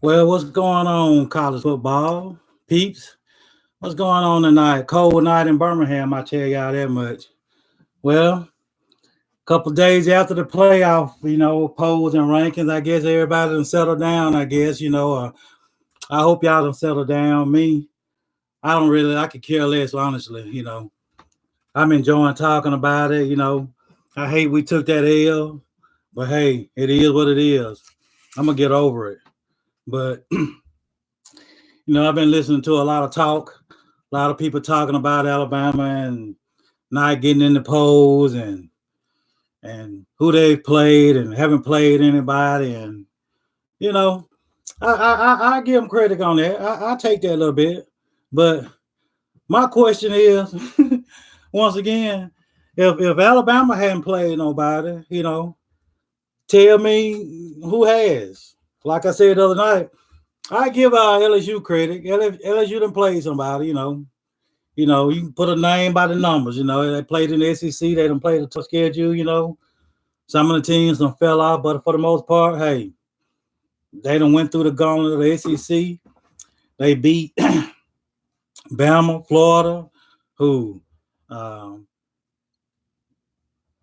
Well, what's going on, college football peeps? What's going on tonight? Cold night in Birmingham, I tell y'all that much. Well, a couple days after the playoff, polls and rankings, I guess everybody done settled down. I hope y'all done settled down. Me, I could care less, honestly. I'm enjoying talking about it. I hate we took that L, but hey, it is what it is. I'm gonna get over it. But I've been listening to a lot of talk, a lot of people talking about Alabama and not getting in the polls and who they've played and haven't played anybody. And you know, I give them credit on that. I take that a little bit, but my question is, once again, if Alabama hadn't played nobody, tell me who has. Like I said the other night, I give LSU credit. LSU done played somebody, you can put a name by the numbers. They played in the SEC. They done played a tough schedule. Some of the teams done fell off, but for the most part, hey, they done went through the gauntlet of the SEC. They beat Bama, Florida, who, um,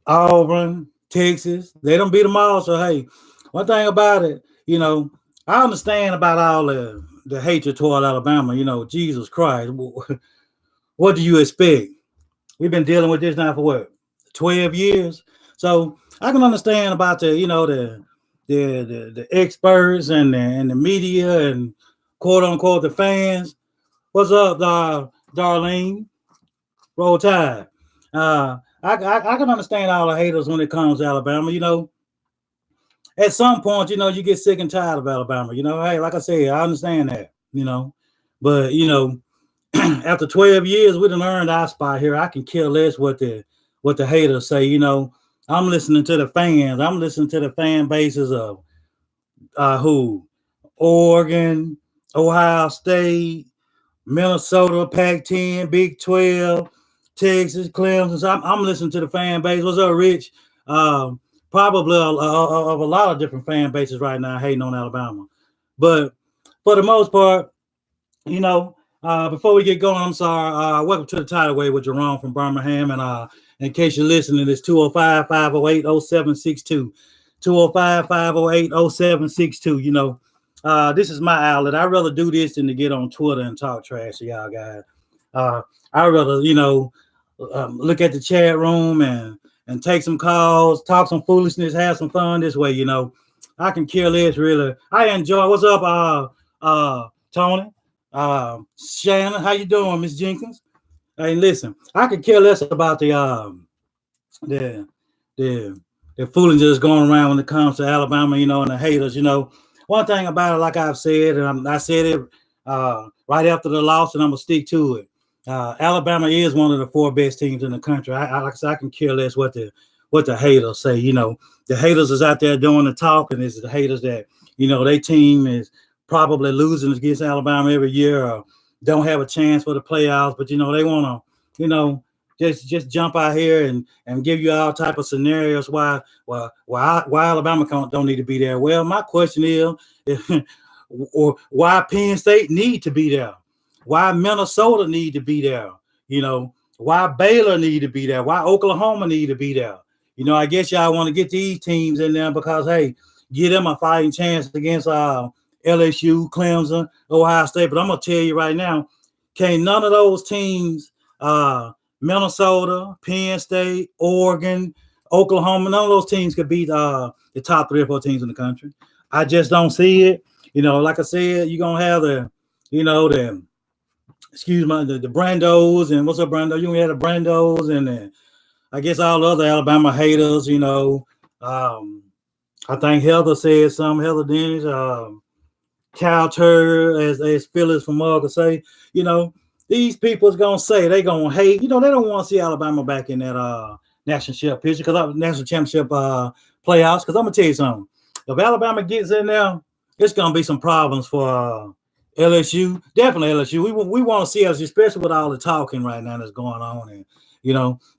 Auburn, Texas. They don't beat them all. So hey, one thing about it, I understand about all the hatred toward Alabama. Jesus Christ, what do you expect? We've been dealing with this now for what, 12 years. So I can understand about the experts and the media and quote unquote the fans. What's up, Darlene? Roll Tide. I can understand all the haters when it comes to Alabama. At some point, you get sick and tired of Alabama. Hey, like I said, I understand that. But after 12 years, we done earned our spot here. I can care less what the haters say. I'm listening to the fans. I'm listening to the fan bases of who? Oregon, Ohio State, Minnesota, Pac-10, Big 12, Texas, Clemson. So I'm listening to the fan base. What's up, Rich? Probably of a lot of different fan bases right now hating on Alabama. But for the most part, before we get going, I'm sorry. Welcome to the Tidal Wave with Jerome from Birmingham. And in case you're listening, it's 205-508-0762. 205-508-0762. This is my outlet. I'd rather do this than to get on Twitter and talk trash to y'all guys. I'd rather, look at the chat room and take some calls, talk some foolishness, have some fun this way. I can care less, really. I enjoy. What's up, Tony? Shannon, how you doing, Miss Jenkins? Hey, listen, I could care less about the the foolishness that's going around when it comes to Alabama, and the haters. One thing about it, like I've said, and I said it right after the loss, and I'm gonna stick to it. Alabama is one of the four best teams in the country. Like I said, I can care less what the haters say. The haters is out there doing the talking. It's the haters that their team is probably losing against Alabama every year, or don't have a chance for the playoffs. But they want to, just jump out here and give you all type of scenarios why Alabama don't need to be there. Well, my question is, or why Penn State need to be there, why Minnesota need to be there, why Baylor need to be there, why Oklahoma need to be there. I guess y'all want to get these teams in there because hey, give them a fighting chance against LSU, Clemson, Ohio State. But I'm gonna tell you right now, can't none of those teams, Minnesota, Penn State, Oregon, Oklahoma, none of those teams could beat the top 3 or 4 teams in the country. I just don't see it. Like I said, you're gonna have the Brandos, and what's up, Brando? You gonna have the Brandos and I guess all the other Alabama haters. I think Heather said something. Heather Dennis, Cal Turner, as Phyllis from Mugger say, these people is gonna say they gonna hate. They don't want to see Alabama back in that national championship playoffs. Because I'm gonna tell you something. If Alabama gets in there, it's gonna be some problems for LSU. Definitely LSU. We want to see LSU, especially with all the talking right now that's going on. And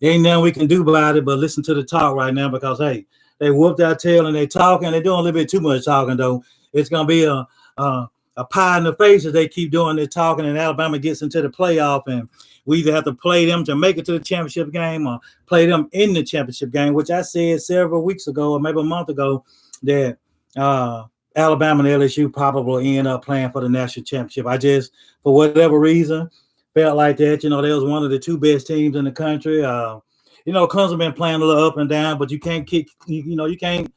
ain't nothing we can do about it but listen to the talk right now because hey, they whooped our tail and they talking. They're doing a little bit too much talking though. It's gonna be a a pie in the face as they keep doing their talking, and Alabama gets into the playoff, and we either have to play them to make it to the championship game or play them in the championship game, which I said several weeks ago or maybe a month ago that Alabama and LSU probably end up playing for the national championship. I just, for whatever reason, felt like that. They was one of the two best teams in the country. Clemson been playing a little up and down, but you can't kick, you can't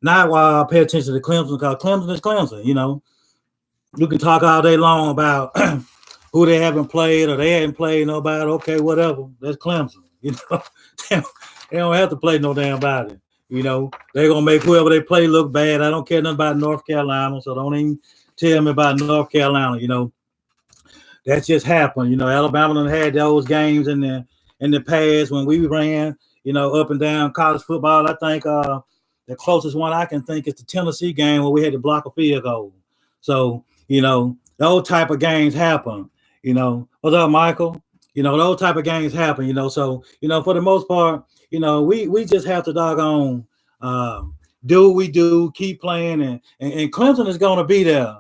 not pay attention to Clemson because Clemson is Clemson. You can talk all day long about who they haven't played or they hadn't played nobody. Okay, whatever. That's Clemson. They don't have to play no damn body. They're gonna make whoever they play look bad. I don't care nothing about North Carolina, so don't even tell me about North Carolina. That just happened. Alabama done had those games in the past when we ran, up and down college football. I think the closest one I can think is the Tennessee game where we had to block a field goal. So, those type of games happen. What's up, Michael? Those type of games happen, So, for the most part, we just have to doggone do what we do, keep playing, and Clemson is going to be there.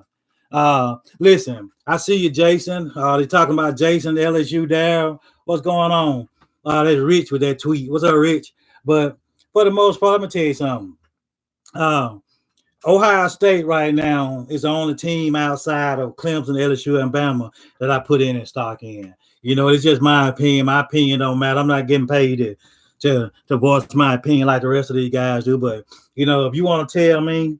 Listen, I see you, Jason. They're talking about Jason, LSU there. What's going on? That's Rich with that tweet. What's up, Rich? But for the most part, let me tell you something. Ohio State right now is the only team outside of Clemson, LSU, and Bama that I put in and stock in. It's just my opinion. My opinion don't matter. I'm not getting paid to voice my opinion like the rest of these guys do. But, if you want to tell me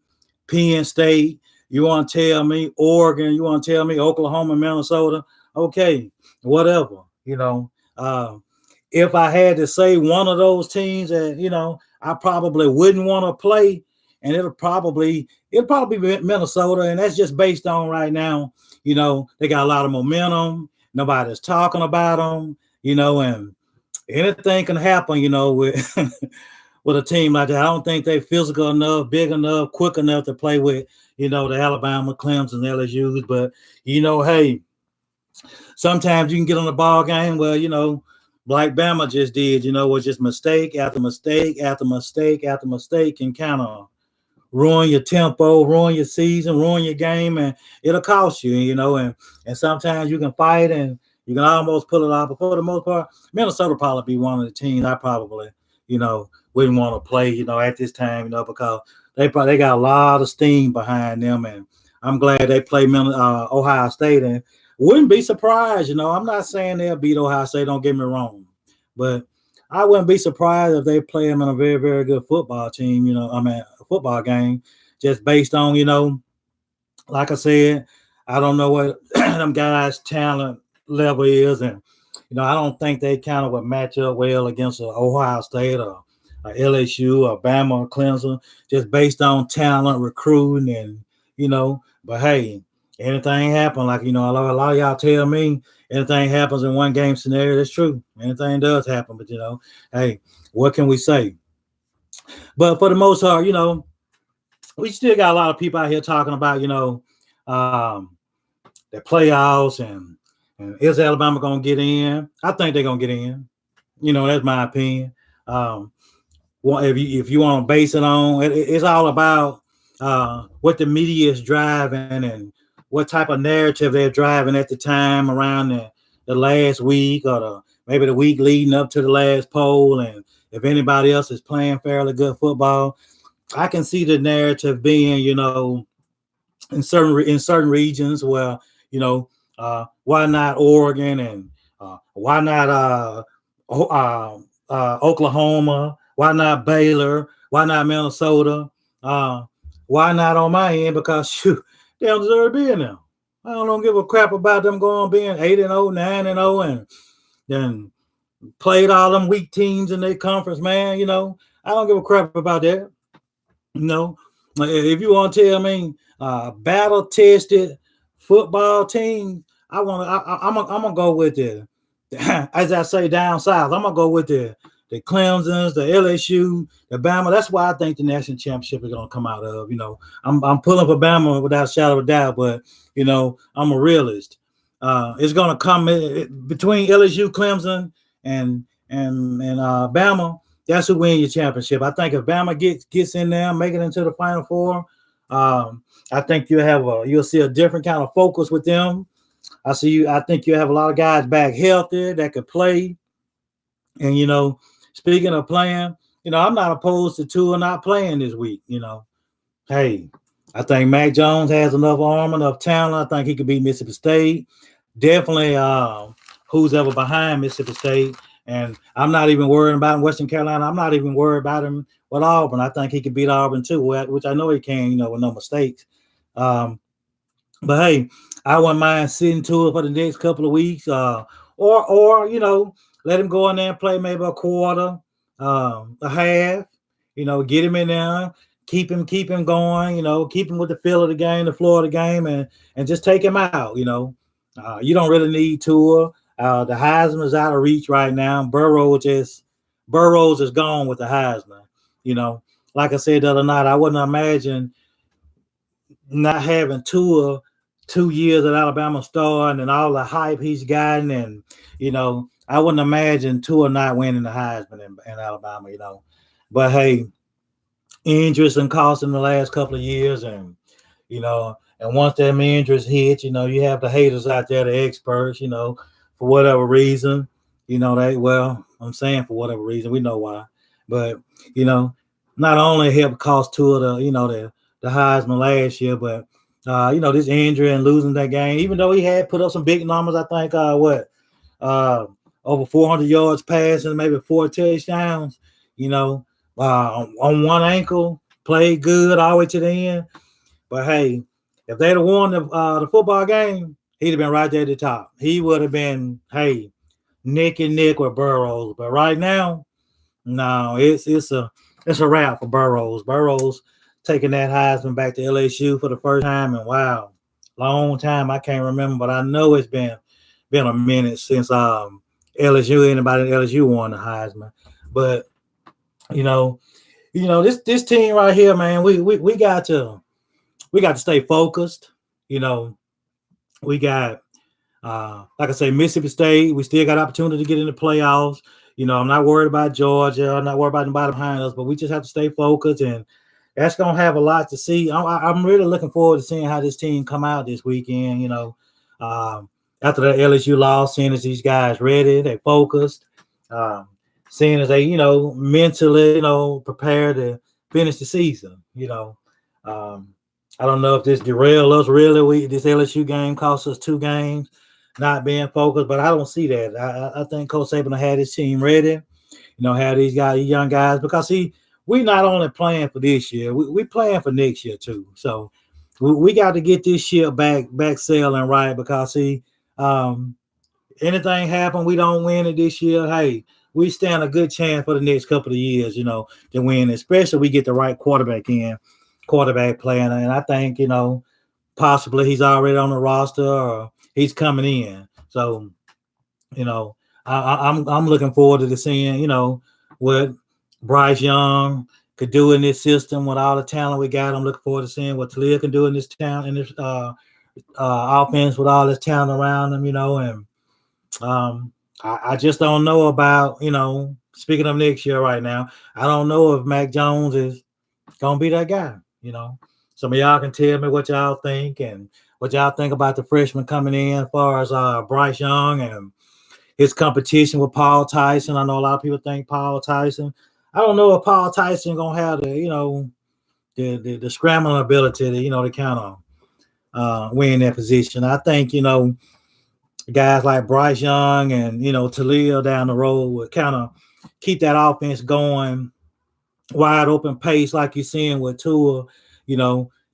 Penn State, you want to tell me Oregon, you want to tell me Oklahoma, Minnesota, okay, whatever. If I had to say one of those teams that, I probably wouldn't want to play, and it'll probably be Minnesota, and that's just based on right now. They got a lot of momentum. Nobody's talking about them. And anything can happen. With with a team like that. I don't think they're physical enough, big enough, quick enough to play with. The Alabama, Clemson, LSU's. But hey, sometimes you can get on the ball game where like Bama just did. Was just mistake after mistake after mistake after mistake, and kind of ruin your tempo, ruin your season, ruin your game, and it'll cost you, and sometimes you can fight and you can almost pull it off. But for the most part, Minnesota probably be one of the teams I probably, wouldn't want to play, at this time, because they got a lot of steam behind them, and I'm glad they play Ohio State, and wouldn't be surprised, I'm not saying they'll beat Ohio State, don't get me wrong, but I wouldn't be surprised if they play them in a very, very good football team, a football game, just based on, like I said, I don't know what them guys' talent level is, and I don't think they kind of would match up well against Ohio State or LSU or Bama or Clemson, just based on talent, recruiting, and but hey, anything happen. Like a lot of y'all tell me, anything happens in one game scenario. That's true. Anything does happen, but hey, what can we say? But for the most part, we still got a lot of people out here talking about the playoffs and is Alabama gonna get in? I think they're gonna get in. That's my opinion. If you want to base it on, it's all about what the media is driving and what type of narrative they're driving at the time around the last week or maybe the week leading up to the last poll, and if anybody else is playing fairly good football. I can see the narrative being, in certain regions where, why not Oregon and why not Oklahoma? Why not Baylor? Why not Minnesota? Why not on my end? Because shoot, they don't deserve being there. I don't give a crap about them being 8-0, 9-0, and then played all them weak teams in their conference, man. I don't give a crap about that. If you want to tell me battle tested football team, I'm gonna go with it. As I say down south, I'm gonna go with the Clemsons, the LSU, the Bama. That's why I think the national championship is gonna come out of. I'm pulling for Bama without a shadow of a doubt, but I'm a realist. It's gonna come between LSU, Clemson, and Bama. That's who win your championship. I think if Bama gets in there, make it into the Final Four, I think you'll see a different kind of focus with them. I think you have a lot of guys back healthy that could play. And speaking of playing, I'm not opposed to Tua not playing this week. Hey, I think Mac Jones has enough arm, enough talent. I think he could beat Mississippi State. Definitely, who's ever behind Mississippi State. And I'm not even worried about him, Western Carolina. I'm not even worried about him with Auburn. I think he could beat Auburn too, which I know he can, with no mistakes. Um, but hey, I wouldn't mind sitting to it for the next couple of weeks, or let him go in there and play maybe a quarter, a half. Get him in there, keep him going. Keep him with the feel of the game, the floor of the game, and just take him out. You don't really need Tua. The Heisman is out of reach right now. Burrows is gone with the Heisman. Like I said the other night, I wouldn't imagine not having Tua 2 years at Alabama starting and all the hype he's gotten, and I wouldn't imagine Tua not winning the Heisman in Alabama. But hey, injuries and costs in the last couple of years, and once them injuries hit, you have the haters out there, the experts, for whatever reason, I'm saying for whatever reason, we know why, but not only helped cost Tua the Heisman last year, but this injury and losing that game, even though he had put up some big numbers, I think over 400 yards passing, maybe 4 touchdowns, on one ankle, played good all the way to the end. But hey, if they'd have won the football game, he'd have been right there at the top. He would have been, hey, neck and neck with Burrows. But right now, no, it's a wrap for Burrows. Burrows taking that Heisman back to LSU for the first time, and wow, long time. I can't remember, but I know it's been a minute since anybody at LSU won the Heisman. But this team right here, man, we got to stay focused. We got like I say, Mississippi State. We still got opportunity to get in the playoffs. I'm not worried about Georgia. I'm not worried about anybody behind us, but we just have to stay focused, and that's gonna have a lot to see. I'm really looking forward to seeing how this team come out this weekend. After the LSU loss, seeing as these guys ready, they focused, seeing as they mentally prepared to finish the season. I don't know if this derailed us really. This LSU game cost us 2 games, not being focused, but I don't see that. I think Coach Saban had his team ready, have these young guys, because we not only playing for this year, we playing for next year too. So we got to get this ship back sailing right, because anything happen, we don't win it this year, hey, we stand a good chance for the next couple of years, to win, especially if we get the right quarterback playing. And I think, possibly he's already on the roster or he's coming in. So, I'm looking forward to seeing, what Bryce Young could do in this system with all the talent we got. I'm looking forward to seeing what Taulia can do in this town, in this offense with all this talent around him, and I just don't know about, speaking of next year right now, I don't know if Mac Jones is going to be that guy. Some of y'all can tell me what y'all think and what y'all think about the freshman coming in as far as Bryce Young and his competition with Paul Tyson. I know a lot of people think Paul Tyson. I don't know if Paul Tyson going to have the scrambling ability to kind of win that position. I think, guys like Bryce Young and, Taulia down the road would kind of keep that offense going, wide open pace like you're seeing with Tua.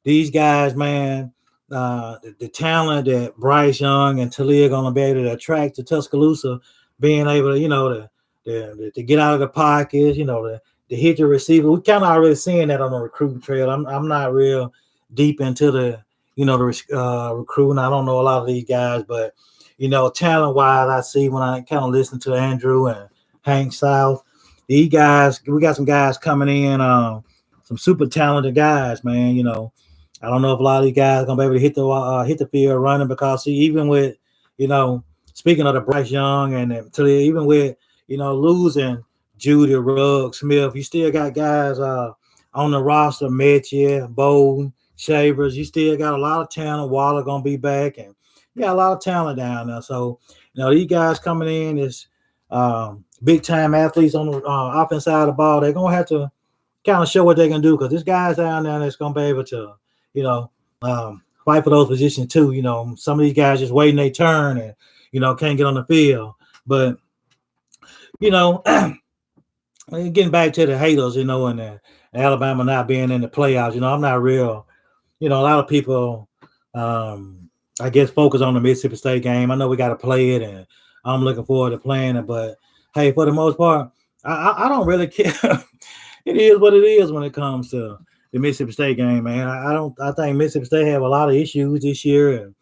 These guys, man, the talent that Bryce Young and Taulia are going to be able to attract to Tuscaloosa, being able to, to get out of the pocket, to hit the receiver. We kind of already seeing that on the recruiting trail. I'm not real deep into the recruiting. I don't know a lot of these guys, but talent wise, I see when I kind of listen to Andrew and Hank South. These guys, we got some guys coming in, some super talented guys, man. I don't know if a lot of these guys are gonna be able to hit the field running, because even with, speaking of the Bryce Young and even with losing Judy, Ruggs, Smith, you still got guys on the roster, Mechie, Bowden, Shavers. You still got a lot of talent. Waller gonna be back, and you got a lot of talent down there. So these guys coming in is big time athletes on the offense side of the ball. They're gonna have to kind of show what they can do because this guy's down there that's gonna be able to, fight for those positions too. Some of these guys just waiting their turn and can't get on the field. But getting back to the haters, and Alabama not being in the playoffs, I'm not real. A lot of people, I guess, focus on the Mississippi State game. I know we got to play it, and I'm looking forward to playing it. But hey, for the most part, I don't really care. It is what it is when it comes to the Mississippi State game, man. I think Mississippi State have a lot of issues this year, and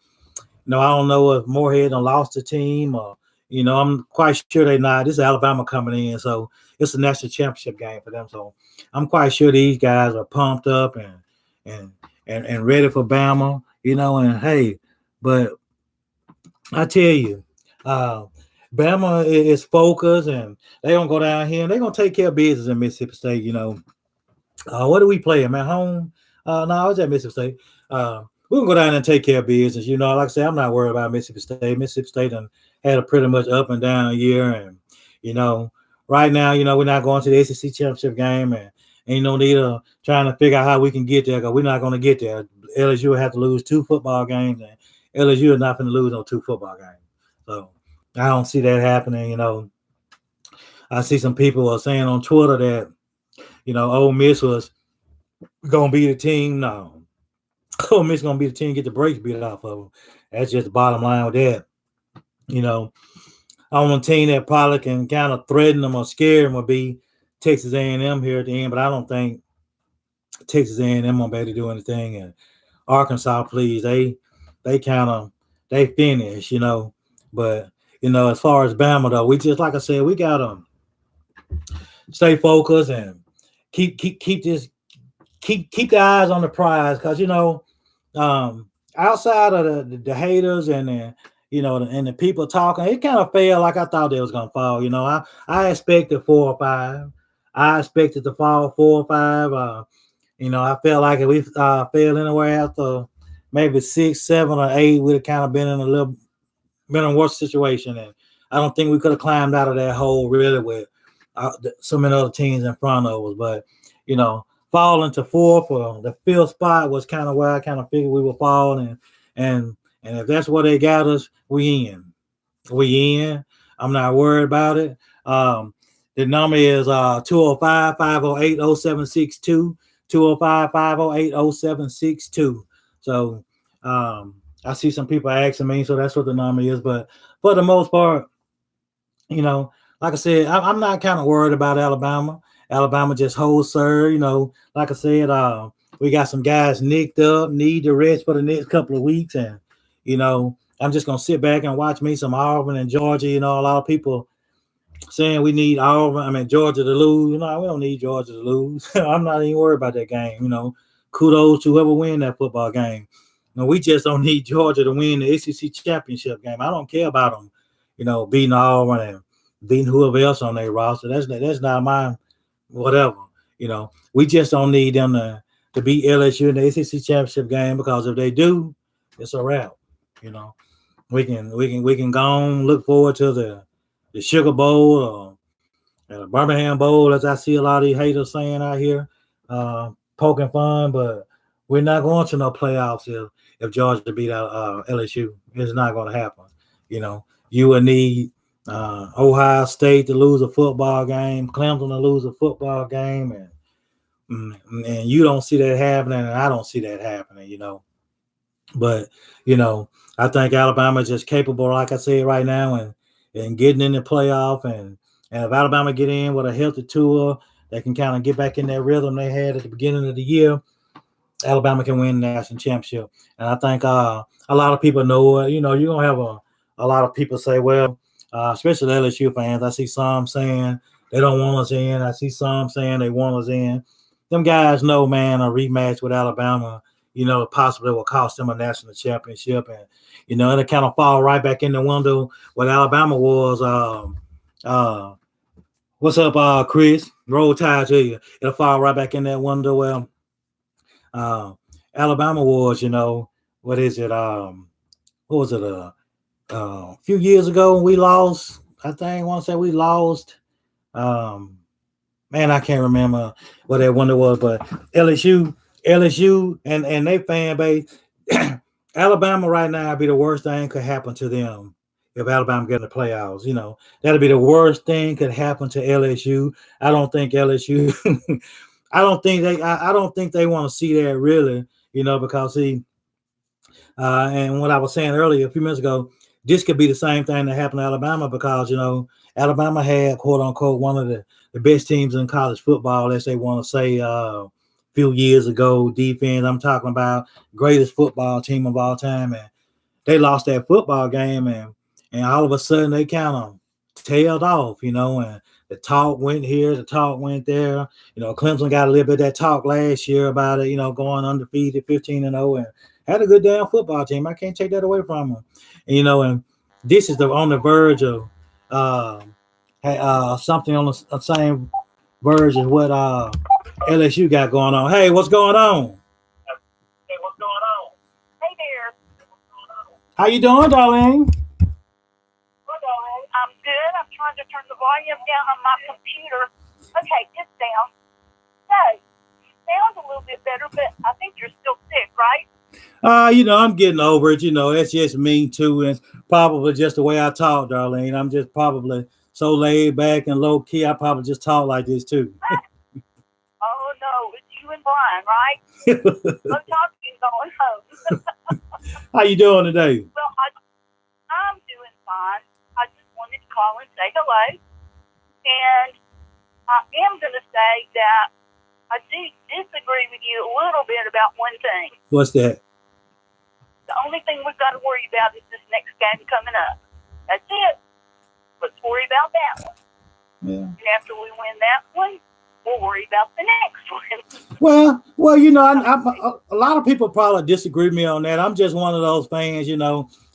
I don't know if Moorhead done lost the team or. I'm quite sure they're not. This is Alabama coming in, so it's a national championship game for them. So I'm quite sure these guys are pumped up and ready for Bama. And hey, but I tell you, Bama is focused, and they're gonna go down here and they're gonna take care of business in Mississippi State. What do we play them at home? No, I was at Mississippi State. We're gonna go down and take care of business. Like I said, I'm not worried about Mississippi State. Mississippi State had a pretty much up and down year, and right now, we're not going to the SEC championship game, and ain't no need of trying to figure out how we can get there because we're not going to get there. LSU will have to lose 2 football games, and LSU is not going to lose on 2 football games. So I don't see that happening. I see some people are saying on Twitter that Ole Miss was gonna be the team. No, Ole Miss gonna be the team get the brakes beat off of them. That's just the bottom line with that. On a team that probably can kind of threaten them or scare them would be Texas A&M here at the end, but I don't think Texas A&M will be able to do anything. And Arkansas, please, they finish, But as far as Bama though, we just like I said, we gotta stay focused and keep the eyes on the prize because outside of the haters and the people talking, it kind of fell like I thought they was gonna fall. I expected 4 or 5. I expected to fall 4 or 5. I felt like if we fell anywhere after maybe 6, 7, or 8, we'd have kind of been in a worse situation. And I don't think we could have climbed out of that hole really with so many other teams in front of us. But falling to 4th or the 5th spot was kind of where I kind of figured we would fall. And if that's where they got us, we in. I'm not worried about it. The number is 205-508-0762. 205-508-0762. So I see some people asking me, so that's what the number is. But for the most part, like I said, I'm not kind of worried about Alabama. Alabama just holds serve. Like I said, we got some guys nicked up, need to rest for the next couple of weeks. And, I'm just going to sit back and watch me some Auburn and Georgia. A lot of people saying we need Georgia to lose. We don't need Georgia to lose. I'm not even worried about that game. Kudos to whoever win that football game. We just don't need Georgia to win the SEC championship game. I don't care about them, beating Auburn and beating whoever else on their roster. That's not my whatever. We just don't need them to beat LSU in the SEC championship game because if they do, it's a wrap. We can go on, look forward to the Sugar Bowl or the Birmingham Bowl, as I see a lot of these haters saying out here, poking fun. But we're not going to no playoffs if Georgia beat out LSU. It's not going to happen. You would need Ohio State to lose a football game, Clemson to lose a football game, and you don't see that happening, and I don't see that happening. But I think Alabama is just capable, like I said, right now, and getting in the playoff. And if Alabama get in with a healthy Tua, they can kind of get back in that rhythm they had at the beginning of the year. Alabama can win the national championship. And I think a lot of people know it. You're going to have a lot of people say, well, especially LSU fans, I see some saying they don't want us in. I see some saying they want us in. Them guys know, man, a rematch with Alabama, possibly will cost them a national championship. And, it'll kind of fall right back in the window what Alabama was. What's up, Chris? Roll Tide to you. It'll fall right back in that window where Alabama was, what is it? What was it? A few years ago we lost. I think I want to say we lost. Um, man, I can't remember what that one it was, but LSU, and they fan base. Alabama right now would be the worst thing could happen to them if Alabama get in the playoffs. That'd be the worst thing could happen to LSU. I don't think LSU. I don't think they want to see that really. Because see, and what I was saying earlier a few minutes ago, this could be the same thing that happened to Alabama because Alabama had quote unquote one of the best teams in college football, as they want to say, a few years ago. Defense, I'm talking about greatest football team of all time, and they lost that football game, and all of a sudden they kind of tailed off, and the talk went here, the talk went there. Clemson got a little bit of that talk last year about it, going undefeated, 15-0, and had a good damn football team. I can't take that away from them. And this is on the verge of uh, something on the same verge as what LSU got going on. Hey, what's going on? Hey, what's going on? Hey there. How you doing, darling? I'm good. I'm trying to turn the volume down on my computer. Okay, it's down. So, you sound a little bit better, but I think you're still sick, right? I'm getting over it. It's just me too. And it's probably just the way I talk, Darlene. I'm just probably so laid back and low key. I probably just talk like this too. Oh no, it's you and Brian, right? No talking going home. How you doing today? Well, I'm doing fine. I just wanted to call and say hello. And I am going to say that I do disagree with you a little bit about one thing. What's that? The only thing we've got to worry about is this next game coming up. That's it. Let's worry about that one. Yeah. And after we win that one, we'll worry about the next one. Well, a lot of people probably disagree with me on that. I'm just one of those fans,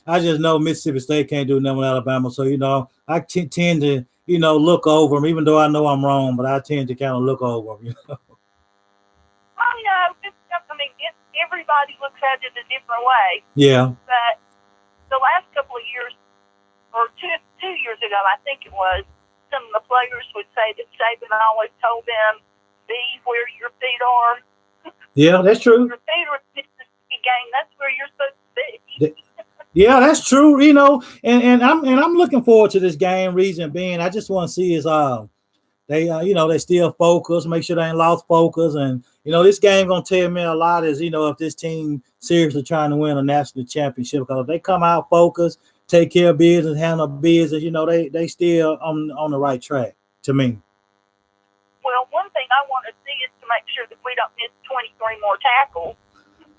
I just know Mississippi State can't do nothing with Alabama. So, I tend to, look over them, even though I know I'm wrong, but I tend to kind of look over them, I know. Everybody looks at it a different way. Yeah. But the last couple of years, or two years ago, I think it was, some of the players would say that Saban always told them, be where your feet are. Yeah, that's true. Your feet are in the Mississippi game. That's where you're supposed to be. Yeah, that's true. And I'm looking forward to this game. Reason being, I just want to see is they still focus, make sure they ain't lost focus, and this game gonna tell me a lot is if this team seriously trying to win a national championship, because if they come out focused, take care of business, handle business, they still on the right track to me. Well, one thing I want to see is to make sure that we don't miss 23 more tackles.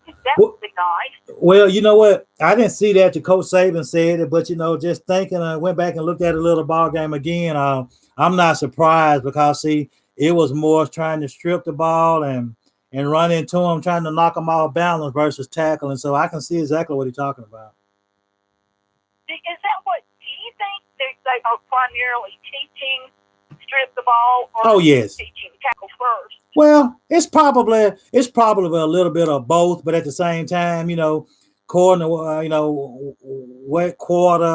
That would be nice. Well, you know what? I didn't see that. The Coach Saban said it, but just thinking, I went back and looked at a little ball game again. I'm not surprised because see, it was more trying to strip the ball and run into him, trying to knock him off balance versus tackling. So I can see exactly what he's talking about. Is that what? Do you think they are primarily teaching strip the ball, or oh yes, teaching tackle first? Well, it's probably a little bit of both, but at the same time, according to what quarter,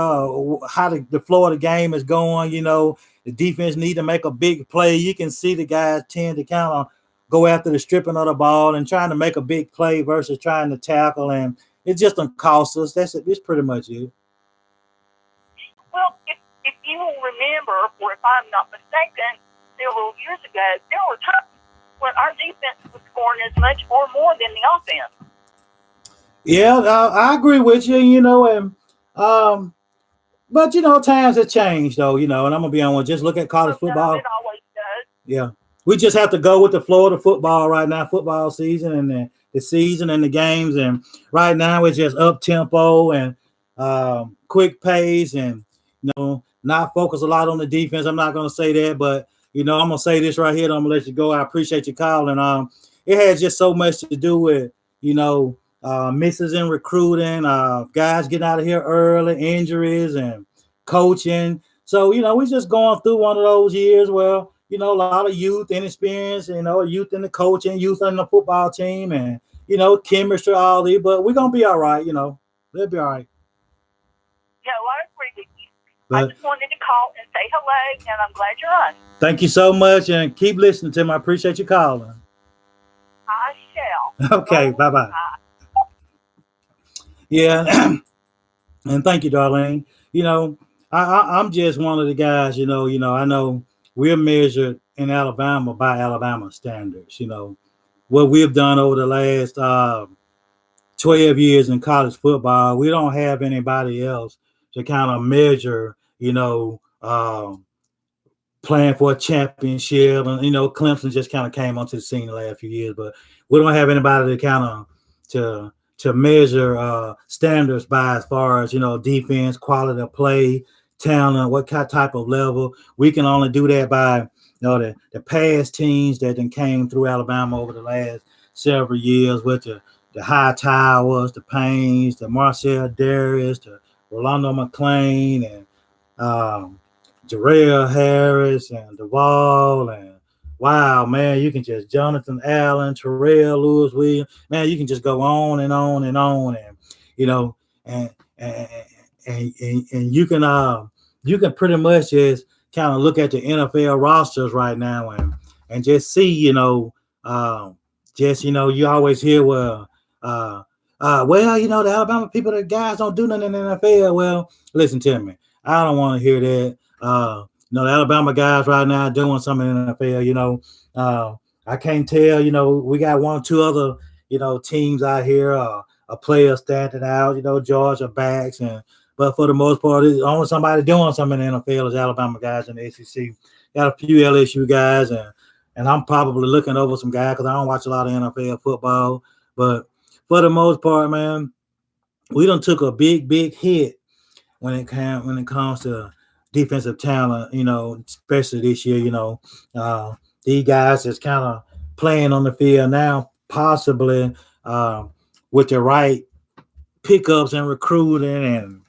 how the flow of the game is going, the defense need to make a big play. You can see the guys tend to kind of go after the stripping of the ball and trying to make a big play versus trying to tackle, and it just don't cost us. It's pretty much it. Well, if you will remember, or if I'm not mistaken, several years ago, there were times when our defense was scoring as much or more than the offense. Yeah, I agree with you, and but times have changed though, and I'm gonna be honest, just look at college football. It always does. Yeah. We just have to go with the flow of the football right now, football season and the season and the games. And right now it's just up tempo and quick pace and not focus a lot on the defense. I'm not gonna say that, but I'm gonna say this right here. I'm gonna let you go. I appreciate you calling. It has just so much to do with misses in recruiting, guys getting out of here early, injuries, and coaching. So we're just going through one of those years where a lot of youth, inexperience, youth in the coaching, youth in the football team, and chemistry, all these, but we're gonna be all right. We'll be all right. No, I agree with you. I But just wanted to call and say hello, and I'm glad you're on. thank you so much, and keep listening to me. I appreciate you calling. I shall. Okay, bye bye. Yeah, and thank you, Darlene. I'm just one of the guys. I know we're measured in Alabama by Alabama standards. What we've done over the last 12 years in college football, we don't have anybody else to kind of measure. Playing for a championship, and Clemson just kind of came onto the scene the last few years, but we don't have anybody to kind of to measure standards by, as far as defense, quality of play, talent, what type of level. We can only do that by the past teams that then came through Alabama over the last several years, with the Hightowers, the Paynes, the Marcel Darius, the Rolando McClain, and Jarrell Harris and Duvall, and wow, man, you can just Jonathan Allen, Terrell Lewis Williams, man, you can just go on and on and on, and and you can pretty much just kind of look at the NFL rosters right now and just see, you always hear, well, the Alabama people, the guys don't do nothing in the NFL. Well, listen to me. I don't want to hear that. The Alabama guys right now doing something in the NFL. I can't tell. We got one or two other teams out here, a player standing out. Georgia backs, but for the most part, it's only somebody doing something in the NFL is Alabama guys in the SEC. Got a few LSU guys, and I'm probably looking over some guys because I don't watch a lot of NFL football. But for the most part, man, we done took a big hit when it comes to defensive talent, especially this year. These guys is kind of playing on the field now, possibly with the right pickups and recruiting, and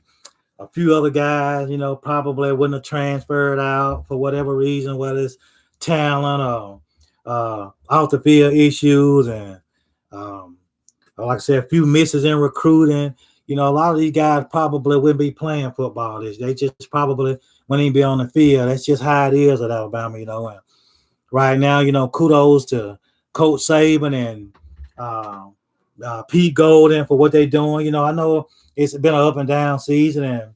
a few other guys, probably wouldn't have transferred out for whatever reason, whether it's talent or off the field issues, and like I said, a few misses in recruiting. A lot of these guys probably wouldn't be playing football. They just probably wouldn't even be on the field. That's just how it is at Alabama, And right now, kudos to Coach Saban and Pete Golden for what they're doing. I know it's been an up and down season, and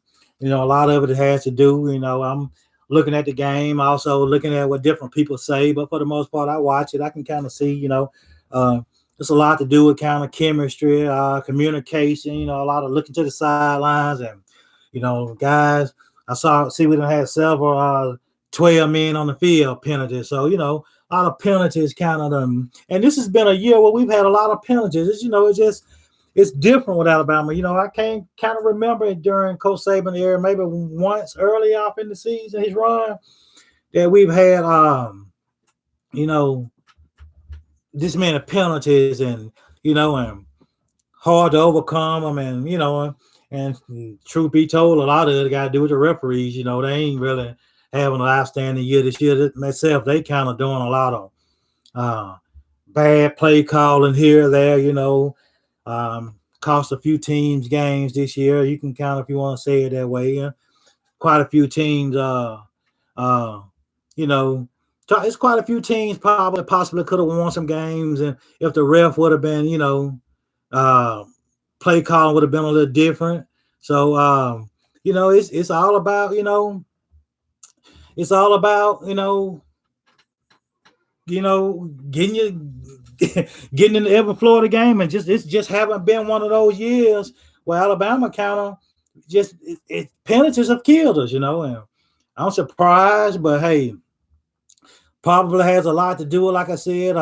a lot of it has to do. I'm looking at the game, also looking at what different people say, but for the most part, I watch it. I can kind of see, there's a lot to do with kind of chemistry, communication, a lot of looking to the sidelines, and, guys, we done had several 12 men on the field penalties. So, a lot of penalties kind of them. And this has been a year where we've had a lot of penalties. It's different with Alabama. I can't kind of remember it during Coach Saban era, maybe once early off in the season, his run, that we've had, this many penalties, and and hard to overcome them, and truth be told, a lot of it got to do with the referees. They ain't really having an outstanding year this year. Myself, they kind of doing a lot of bad play calling here or there. Cost a few teams games this year. You can count, if you want to say it that way. Quite a few teams, it's quite a few teams possibly could have won some games, and if the ref would have been, play calling would have been a little different. So, it's all about, getting in the every floor of the game, and it's just haven't been one of those years where Alabama kind of just penalties have killed us, and I'm surprised, but hey, probably has a lot to do with, like I said,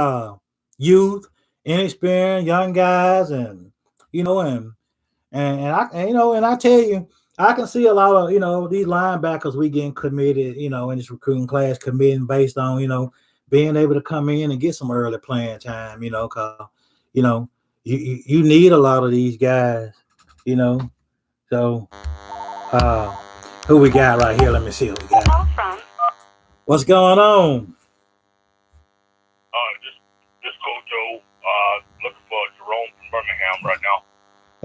youth, inexperienced young guys, and I tell you, I can see a lot of these linebackers we getting committed, in this recruiting class, committing based on being able to come in and get some early playing time, because you need a lot of these guys, So who we got right here? Let me see who we got. What's going on? This Coach Joe, looking for Jerome Birmingham right now.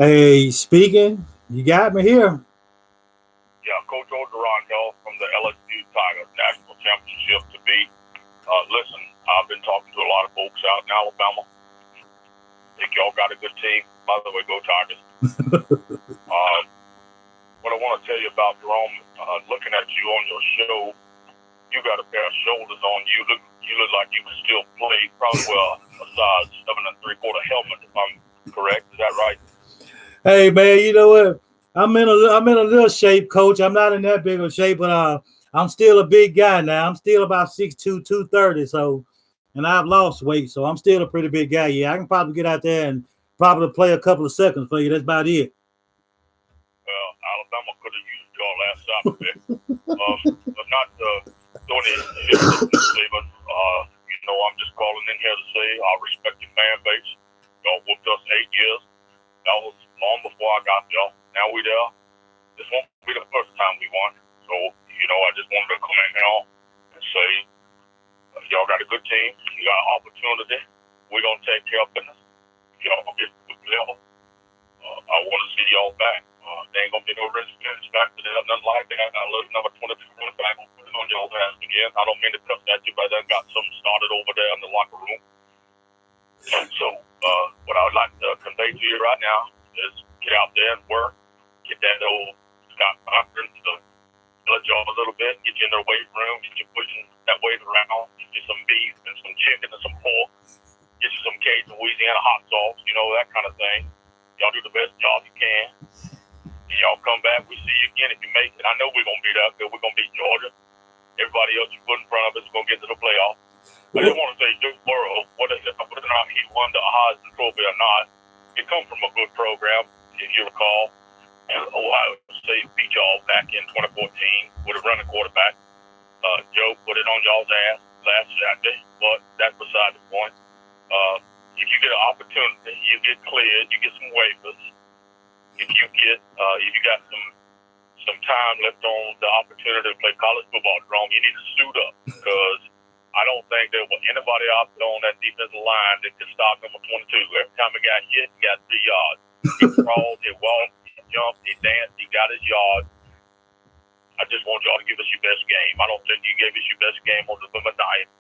Hey, speaking, you got me here. Yeah, Coach Odoronto from the LSU Tigers National Championship to be. Listen, I've been talking to a lot of folks out in Alabama. Think y'all got a good team. By the way, go Tigers. What I want to tell you about Jerome, looking at you on your show, you got a pair of shoulders on you. You look like you can still play. Probably wear a size 7 3/4 helmet, if I'm correct. Is that right? Hey man, you know what? I'm in a little shape, Coach. I'm not in that big of shape, but I'm still a big guy now. I'm still about 6'2", 230. So, and I've lost weight, so I'm still a pretty big guy. Yeah, I can probably get out there and probably play a couple of seconds for you. That's about it. Well, Alabama could have used y'all last Saturday. But not doing it, Stephen. I'm just calling in here to say I respect your fan base. Y'all whooped us 8 years. That was long before I got there. Now we there. This won't be the first time we won. So, I just wanted to come in now and say, y'all got a good team. You got an opportunity. We're going to take care of business. Y'all get to the level. I want to see y'all back. There ain't going to be no risk back to that, nothing like that. I look number 22 back on y'all's ass again. I don't mean to cuss at you, but I got something started over there in the locker room. So, what I would like to convey to you right now is get out there and work. Get that old Scott Cochran to let y'all a little bit, get you in the weight room, get you pushing that weight around, get you some beef and some chicken and some pork, get you some Cajun Louisiana hot sauce, that kind of thing. Y'all do the best job you can. And y'all come back, we see you again if you make it. I know we're going to beat up because we're going to beat Georgia. Everybody else you put in front of us is going to get to the playoffs. I just want to say Joe Burrow, whether or not he won the Heisman Trophy or not, it comes from a good program, if you recall. And Ohio State beat y'all back in 2014 with a running quarterback. Joe put it on y'all's ass last Saturday, but that's beside the point. If you get an opportunity, you get cleared, you get some waivers. If you got some time left on the opportunity to play college football, Jerome, you need to suit up because I don't think there was anybody out there on that defensive line that could stop number 22. Every time he got hit, he got 3 yards. He crawled, he walked, he jumped, he danced, he got his yard. I just want y'all to give us your best game. I don't think you gave us your best game on November 9th.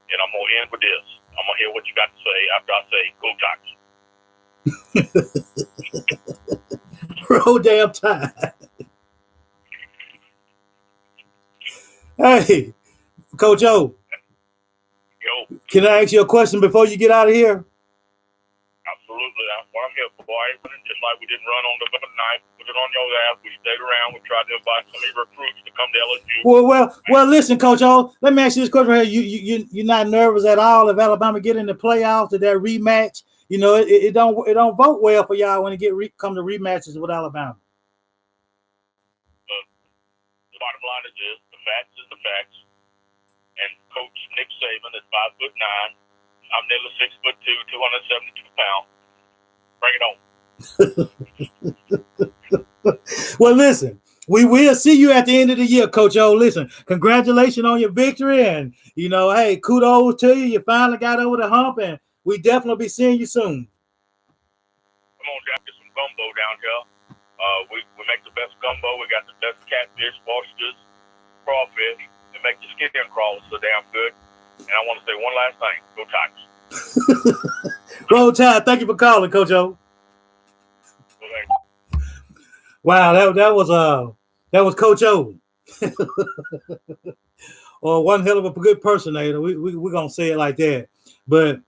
And I'm going to end with this. I'm going to hear what you got to say after I say, go Tigers. Roll damn Tide. Hey, Coach O. Yo. Can I ask you a question before you get out of here? Absolutely. That's what I'm here for, boy. Just like we didn't run on November 9th, put it on your ass. We stayed around. We tried to invite some of your recruits to come to LSU. Well. Listen, Coach O. Let me ask you this question right here. You're not nervous at all if Alabama get in the playoffs or that rematch? It don't vote well for y'all when it come to rematches with Alabama. The bottom line is this: the facts is the facts. And Coach Nick Saban is 5'9". I'm nearly 6'2", 272 pounds. Bring it on. Well, listen, we will see you at the end of the year, Coach O. Listen, congratulations on your victory, and hey, kudos to you. You finally got over the hump, and we definitely be seeing you soon. Come on, Jack, get some gumbo down here. We make the best gumbo. We got the best catfish, oysters, crawfish. They make your skin crawl so damn good. And I want to say one last thing. Go Tigers. Roll Tide. Thank you for calling, Coach O. Wow, that was Coach O. Or one hell of a good personator. We're gonna say it like that. But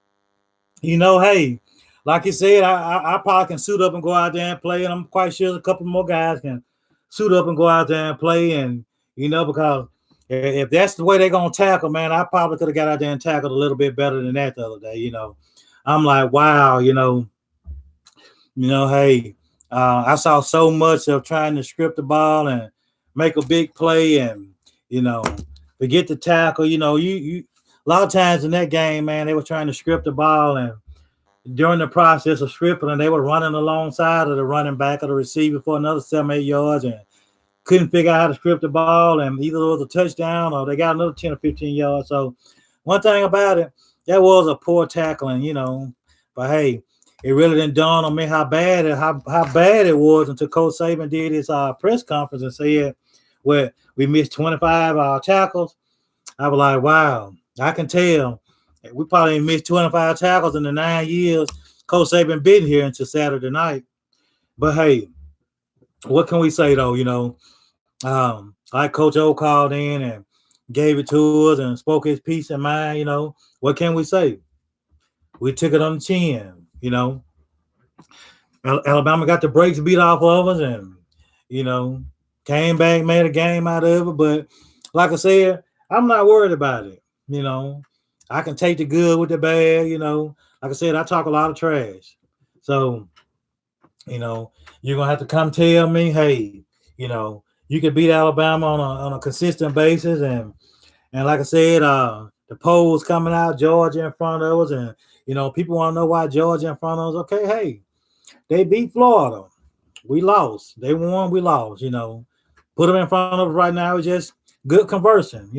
hey, like you said, I probably can suit up and go out there and play, and I'm quite sure a couple more guys can suit up and go out there and play, and because if that's the way they're gonna tackle, man, I probably could have got out there and tackled a little bit better than that the other day. I'm like, wow, hey, I saw so much of trying to script the ball and make a big play, and forget the tackle. You a lot of times in that game, man, they were trying to script the ball, and during the process of scripting, and they were running alongside of the running back or the receiver for another 7-8 yards, and couldn't figure out how to script the ball, and either it was a touchdown or they got another 10 or 15 yards. So one thing about it, that was a poor tackling, but hey, it really didn't dawn on me how bad it was until Coach Saban did his press conference and said, "Well, we missed 25 tackles." I was like, "Wow, I can tell we probably missed 25 tackles in the 9 years Coach Saban been here until Saturday night." But hey, what can we say though? Like Coach O called in and gave it to us and spoke his piece and mind. What can we say? We took it on the chin. Alabama got the brakes beat off of us and, came back, made a game out of it. But like I said, I'm not worried about it. I can take the good with the bad. Like I said, I talk a lot of trash. So, you're going to have to come tell me, hey, you can beat Alabama on a consistent basis. And like I said, the polls coming out, Georgia in front of us. And, people want to know why Georgia in front of us. Okay, hey, they beat Florida. We lost. They won, we lost. Put them in front of us right now is just good conversing.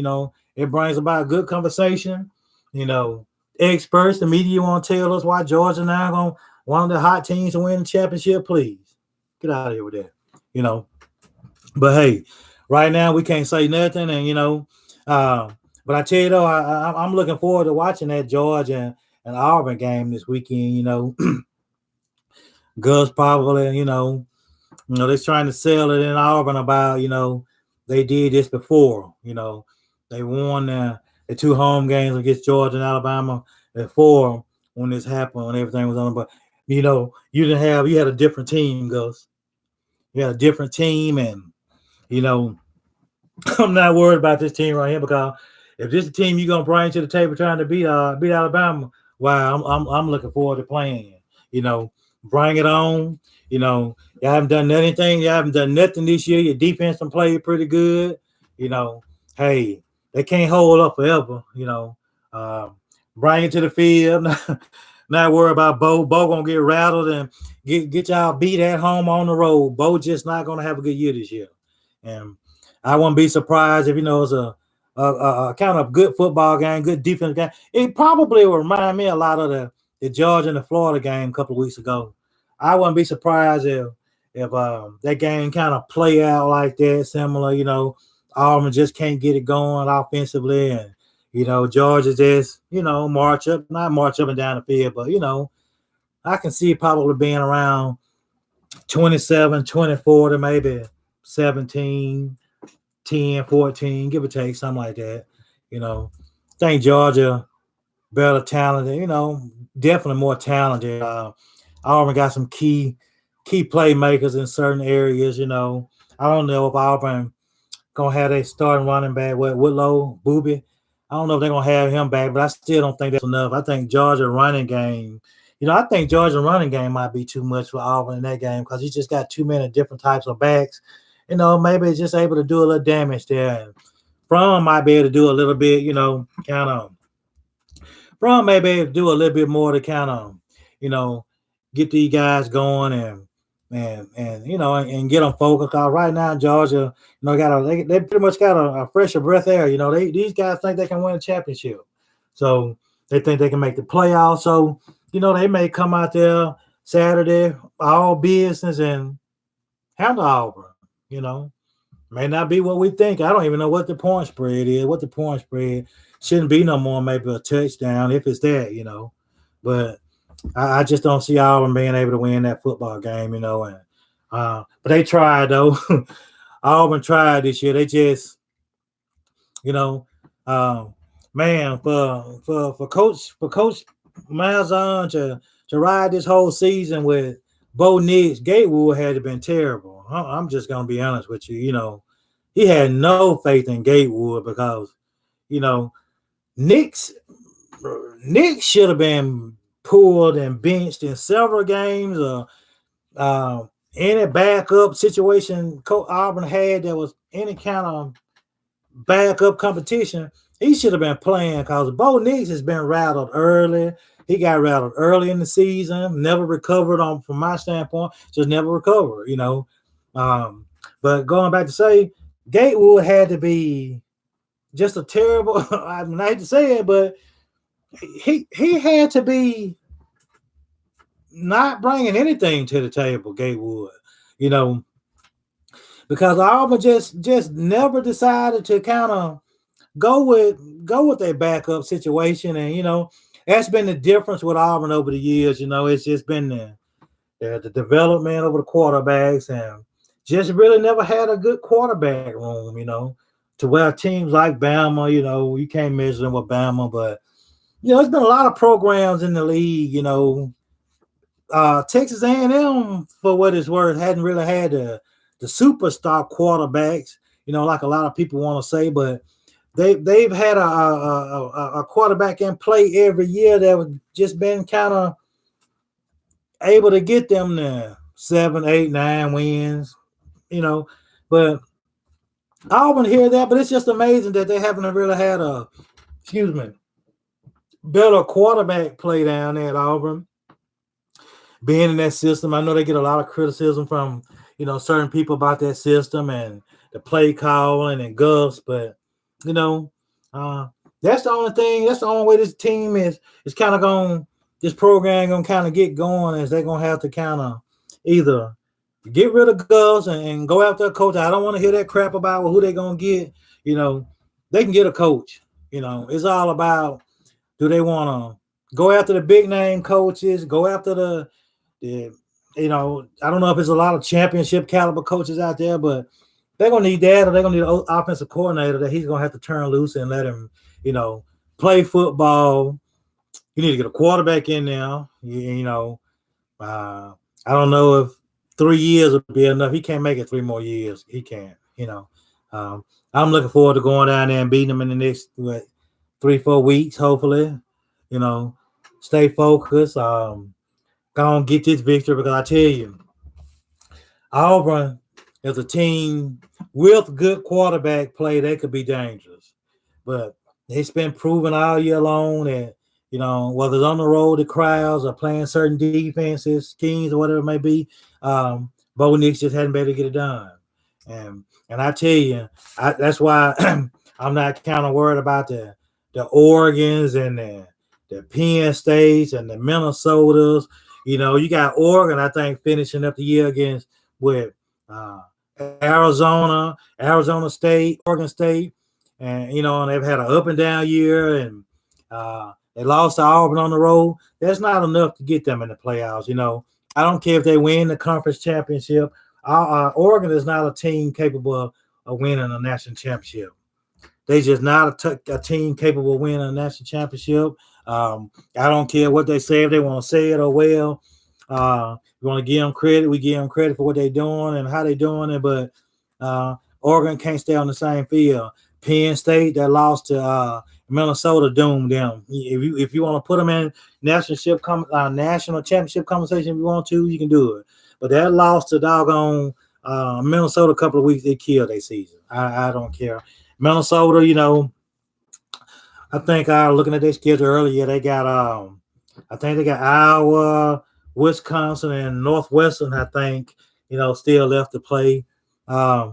It brings about good conversation. Experts, the media want to tell us why Georgia now going one of the hot teams to win the championship. Please get out of here with that. But hey, right now we can't say nothing. And but I tell you though, I'm looking forward to watching that Georgia and Auburn game this weekend. Gus probably, they're trying to sell it in Auburn about, they did this before. They won the 2 home games against Georgia and Alabama before when this happened, when everything was on. But, you had a different team, Gus. You had a different team, and, I'm not worried about this team right here because if this is a team you're gonna bring to the table trying to beat Alabama, wow, I'm looking forward to playing. Bring it on. Y'all haven't done anything. You haven't done nothing this year. Your defense done played pretty good. Hey, they can't hold up forever. Bring it to the field. Not worry about Bo. Bo gonna get rattled and get y'all beat at home on the road. Bo just not gonna have a good year this year. And I wouldn't be surprised if it's a kind of good football game, good defense game. It probably will remind me a lot of the Georgia and the Florida game a couple of weeks ago. I wouldn't be surprised if that game kind of play out like that, similar. Auburn just can't get it going offensively, and Georgia just not march up and down the field, but I can see it probably being around 27, 24 to maybe 17, 10, 14, give or take, something like that. I think Georgia better talented, definitely more talented. Auburn got some key playmakers in certain areas. I don't know if Auburn gonna have their starting running back, Whitlow, Booby. I don't know if they're gonna have him back, but I still don't think that's enough. I think Georgia running game, might be too much for Auburn in that game because he just got too many different types of backs. Maybe it's just able to do a little damage there. And Fromm might be able to do a little bit, Fromm may be able to do a little bit more to kind of, get these guys going and get them focused. Cause right now Georgia, they pretty much got a fresher breath air. These guys think they can win a championship, so they think they can make the playoffs. So they may come out there Saturday, all business, and handle Auburn. May not be what we think. I don't even know what the point spread is. What the point spread shouldn't be no more, maybe a touchdown if it's that. But I just don't see Auburn being able to win that football game, but they tried though. Auburn tried this year. They just, man, for Coach Malzahn to ride this whole season with Bo Nix, Gatewood had to been terrible. I'm just gonna be honest with you. He had no faith in Gatewood because, Nix should have been pulled and benched in several games. Any backup situation Auburn had that was any kind of backup competition, he should have been playing because Bo Nix has been rattled early. He got rattled early in the season, never recovered from my standpoint, just never recovered, But going back to say, Gatewood had to be just a terrible, I hate to say it, but he had to be not bringing anything to the table, Gatewood, you know, because Auburn just never decided to kind of go with their backup situation, and that's been the difference with Auburn over the years. It's just been the development over the quarterbacks, and just really never had a good quarterback room. To where teams like Bama, you can't measure them with Bama, but there's been a lot of programs in the league. Texas A&M, for what it's worth, hadn't really had the superstar quarterbacks, like a lot of people want to say, but they've had a quarterback in play every year that was just been kind of able to get them to 7, 8, 9 wins, but Auburn hear that, but it's just amazing that they haven't really had better quarterback play down there at Auburn. Being in that system, I know they get a lot of criticism from, certain people about that system and the play calling and Gus, but that's the only thing. That's the only way this team is kind of going. This program going to kind of get going, is they're going to have to kind of either get rid of Gus and go after a coach. I don't want to hear that crap about who they're going to get. They can get a coach. It's all about, do they want to go after the big name coaches, go after the I don't know if there's a lot of championship caliber coaches out there, but they're going to need that, or they're going to need an offensive coordinator that he's going to have to turn loose and let him, play football. You need to get a quarterback in there. I don't know if 3 years would be enough. He can't make it 3 more years. He can't, I'm looking forward to going down there and beating him in the next 3-4 weeks, hopefully. Stay focused. Go and get this victory, because I tell you, Auburn is a team with good quarterback play. They could be dangerous, but it's been proven all year long that, whether it's on the road, the crowds, or playing certain defenses, schemes, or whatever it may be, Bo Nix just hadn't been able to get it done. And I tell you, that's why I'm not kind of worried about the Oregons and the Penn States and the Minnesotas. You got Oregon, I think, finishing up the year against with Arizona State, Oregon State, and and they've had an up and down year, and they lost to Auburn on the road. That's not enough to get them in the playoffs. I don't care if they win the conference championship. Oregon is not a team capable of winning a national championship. They just not a team capable of winning a national championship. I don't care what they say, if they want to say it or well. We want to give them credit. We give them credit for what they're doing and how they're doing it. But Oregon can't stay on the same field. Penn State, that lost to Minnesota, doomed them. If you want to put them in national championship conversation, if you want to, you can do it. But that loss to doggone Minnesota a couple of weeks, they killed their season. I don't care. Minnesota, I think looking at their schedule earlier, they got I think they got Iowa, Wisconsin, and Northwestern, I think, still left to play. I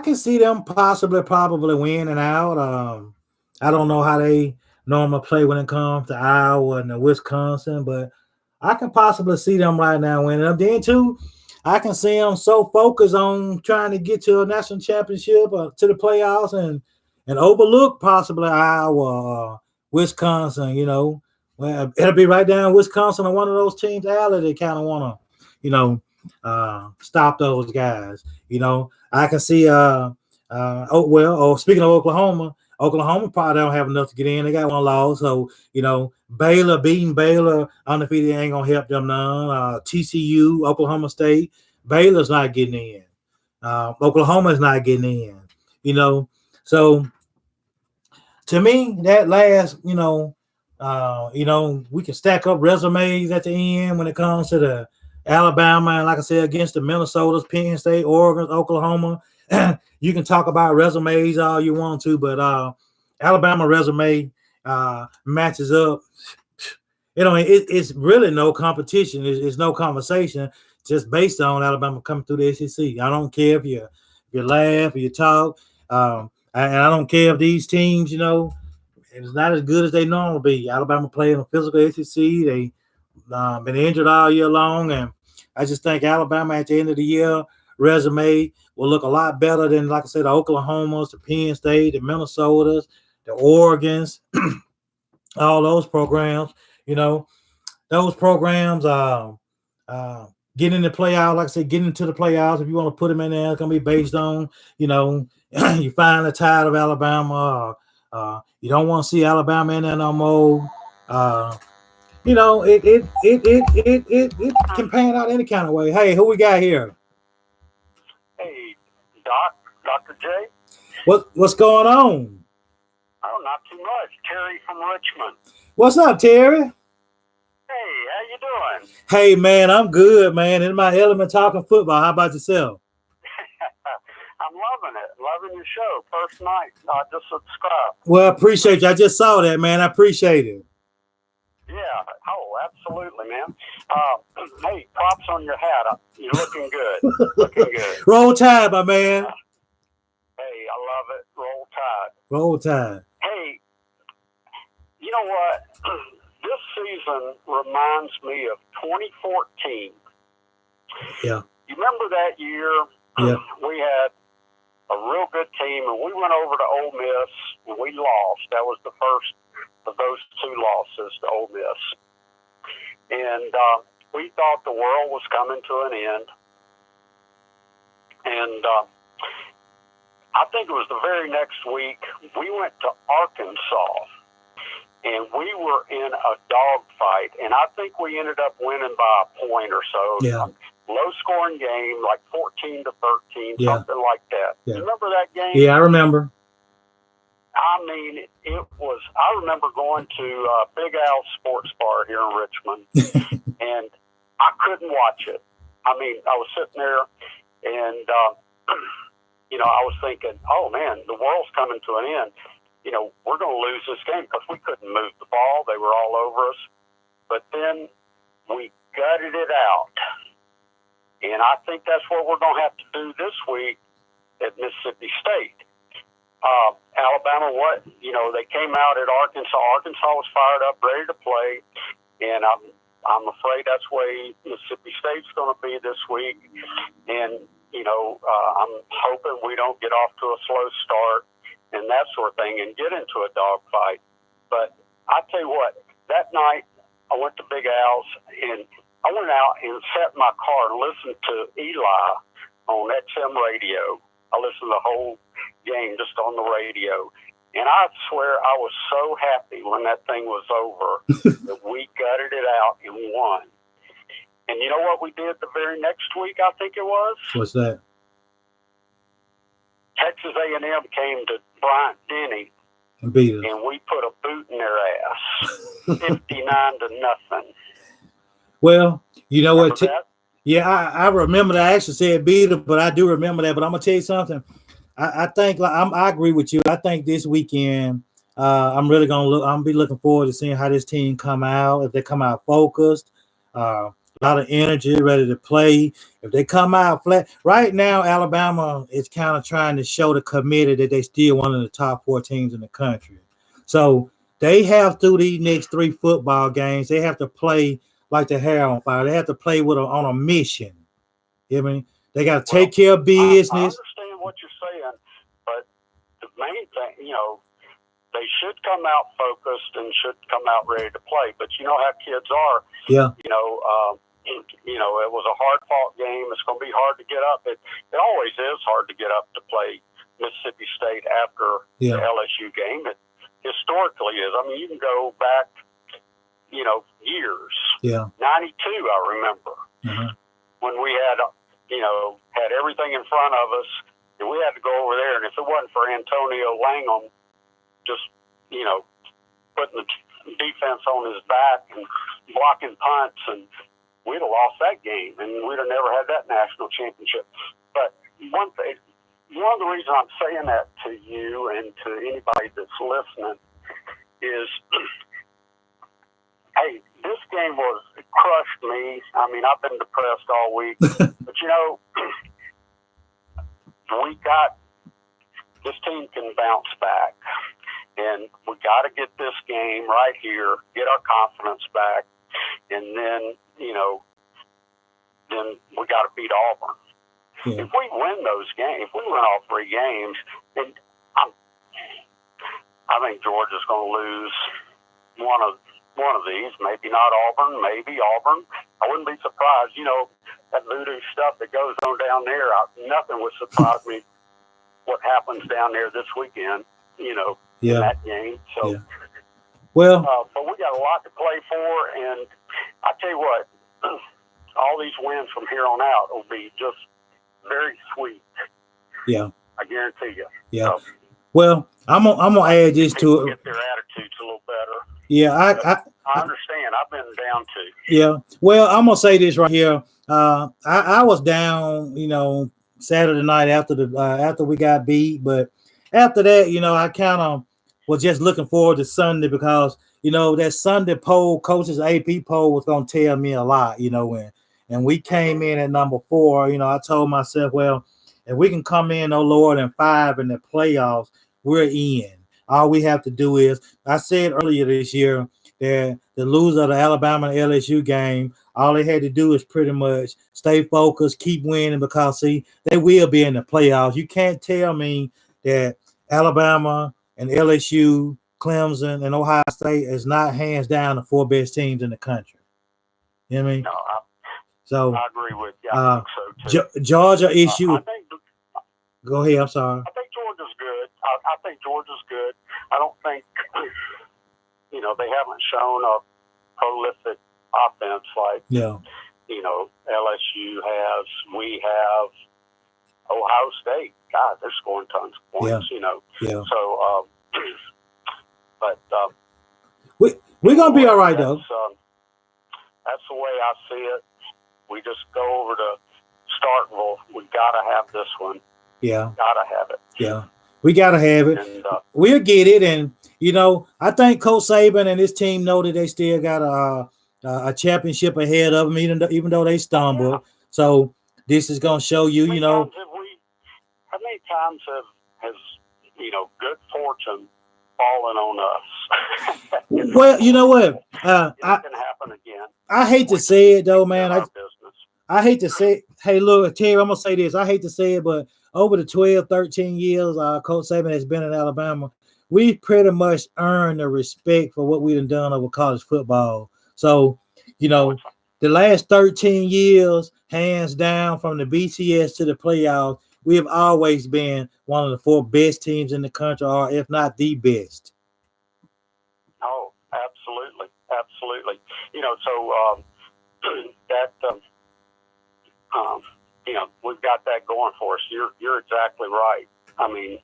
can see them probably winning out. I don't know how they normally play when it comes to Iowa and Wisconsin, but I can possibly see them right now winning up. Then too, I can see them so focused on trying to get to a national championship or to the playoffs and overlook possibly Iowa, Wisconsin. Well, it'll be right down Wisconsin on one of those teams' alley. They kind of want to, stop those guys. I can see. Speaking of Oklahoma probably don't have enough to get in. They got one loss, so Baylor beating Baylor undefeated ain't gonna help them none. TCU, Oklahoma State, Baylor's not getting in. Oklahoma's not getting in. So to me, that last, we can stack up resumes at the end when it comes to the Alabama, and like I said, against the Minnesotas, Penn State, Oregon, Oklahoma. You can talk about resumes all you want to, but Alabama resume matches up. It's really no competition. It's no conversation, just based on Alabama coming through the SEC. I don't care if you laugh or you talk, and I don't care if these teams, it's not as good as they normally be. Alabama play in a physical SEC. They been injured all year long, and I just think Alabama at the end of the year resume will look a lot better than, like I said, the Oklahomas, the Penn State, the Minnesotas, the Oregons, all those programs. You know, those programs getting in the playoffs, like I said, getting into the playoffs. If you want to put them in there, it's gonna be based on, you finally tired of Alabama. You don't want to see Alabama in there no more. It can pan out any kind of way. Hey, who we got here? Hey, Doc, Dr. J. What's going on? Oh, not too much. Terry from Richmond. What's up, Terry? Hey, how you doing? Hey, man, I'm good, man. In my element talking football. How about yourself? I'm loving it. Loving your show. First night. I just subscribed. Well, I appreciate you. I just saw that, man. I appreciate it. Yeah. Oh, absolutely, man. Hey, props on your hat. You're looking good. Looking good. Roll Tide, my man. Hey, I love it. Roll Tide. Roll Tide. Hey, you know what? This season reminds me of 2014. Yeah. You remember that year? Yeah. We had a real good team, and we went over to Ole Miss, and we lost. That was the first of those two losses to Ole Miss. And we thought the world was coming to an end. And I think it was the very next week, we went to Arkansas, and we were in a dogfight. And I think we ended up winning by a point or so. Yeah. Low-scoring game, like 14-13, Yeah. something like that. Yeah. You remember that game? Yeah, I remember. I mean, it was. I remember going to Big Al's Sports Bar here in Richmond, and I couldn't watch it. I mean, I was sitting there, and I was thinking, "Oh man, the world's coming to an end. We're going to lose this game because we couldn't move the ball. They were all over us." But then we gutted it out, and I think that's what we're going to have to do this week at Mississippi State. Alabama, they came out at Arkansas. Arkansas was fired up, ready to play, and I'm afraid that's the way Mississippi State's going to be this week. And I'm hoping we don't get off to a slow start and that sort of thing and get into a dogfight. But I tell you what, that night I went to Big Al's, and I went out and sat in my car and listened to Eli on XM radio. I listened to the whole game just on the radio. And I swear I was so happy when that thing was over that we gutted it out and won. And you know what we did the very next week, I think it was? What's that? Texas A&M came to Bryant Denny, And beat us. and we put a boot in their ass, 59-0. Well, you know what? Remember that? Yeah, I remember that. I actually said beat it, but I do remember that. But I'm gonna tell you something. I think I agree with you. I think this weekend I'm really gonna look. I'm gonna be looking forward to seeing how this team come out. If they come out focused, a lot of energy, ready to play. If they come out flat, right now Alabama is kind of trying to show the committee that they still one of the top 4 teams in the country. So they have through these next 3 football games, they have to play like the hair on fire. They have to play on a mission. You know what I mean? They got to take care of business. I understand what you're saying, but the main thing, they should come out focused and should come out ready to play. But you know how kids are. Yeah. It was a hard-fought game. It's going to be hard to get up. It always is hard to get up to play Mississippi State after the LSU game. It historically is. I mean, you can go back, years. Yeah. 92, I remember, when we had everything in front of us, and we had to go over there. And if it wasn't for Antonio Langham just, putting the defense on his back and blocking punts, and we'd have lost that game, and we'd have never had that national championship. But one of the reasons I'm saying that to you and to anybody that's listening is, hey, this game crushed me. I mean, I've been depressed all week, but this team can bounce back, and we got to get this game right here, get our confidence back, and then then we got to beat Auburn. Yeah. If we win those games, if we win all 3 games, then I think Georgia's going to lose one of these. Maybe not Auburn. Maybe Auburn. I wouldn't be surprised. That voodoo stuff that goes on down there. Nothing would surprise me. What happens down there this weekend? In that game. So, yeah. Well, but we got a lot to play for, and I tell you what, all these wins from here on out will be just very sweet. Yeah. I guarantee you. Yeah. So, well, I'm gonna add this to it. Get their attitudes a little better. Yeah, I understand. I've been down too. Yeah. Well, I'm gonna say this right here. I was down, Saturday night after we got beat, but after that, I kind of was just looking forward to Sunday because that Sunday poll, coaches AP poll, was gonna tell me a lot, and we came in at number 4. I told myself, well, if we can come in no lower than 5 in the playoffs, we're in. All we have to do is, I said earlier this year that the loser of the Alabama and LSU game, all they had to do is pretty much stay focused, keep winning, because, see, they will be in the playoffs. You can't tell me that Alabama and LSU, Clemson, and Ohio State is not hands down the 4 best teams in the country. You know what I mean? No, I agree with you. I think so too. Georgia issue. Go ahead. I'm sorry. I think Georgia's good. I think Georgia's good. I don't think, they haven't shown a prolific offense like, LSU has. We have Ohio State. God, they're scoring tons of points, Yeah. So, but we're going to be all right, though. That's the way I see it. We just go over to Starkville. We got to have this one. Yeah. Got to have it. Yeah. We got to have it. And, we'll get it. And, I think Coach Saban and his team know that they still got a championship ahead of them, even though they stumbled. Yeah. So this is going to show you, how many times has good fortune fallen on us? Well, you know what? It can happen again. I hate to say it, though, man. I hate to say, hey, look, Terry, I'm going to say this. I hate to say it, but over the 12, 13 years Coach Saban has been in Alabama, we pretty much earned the respect for what we've done over college football. So, the last 13 years, hands down, from the BCS to the playoffs, we have always been one of the 4 best teams in the country, or if not the best. Oh, absolutely. Absolutely. We've got that going for us. You're exactly right. I mean,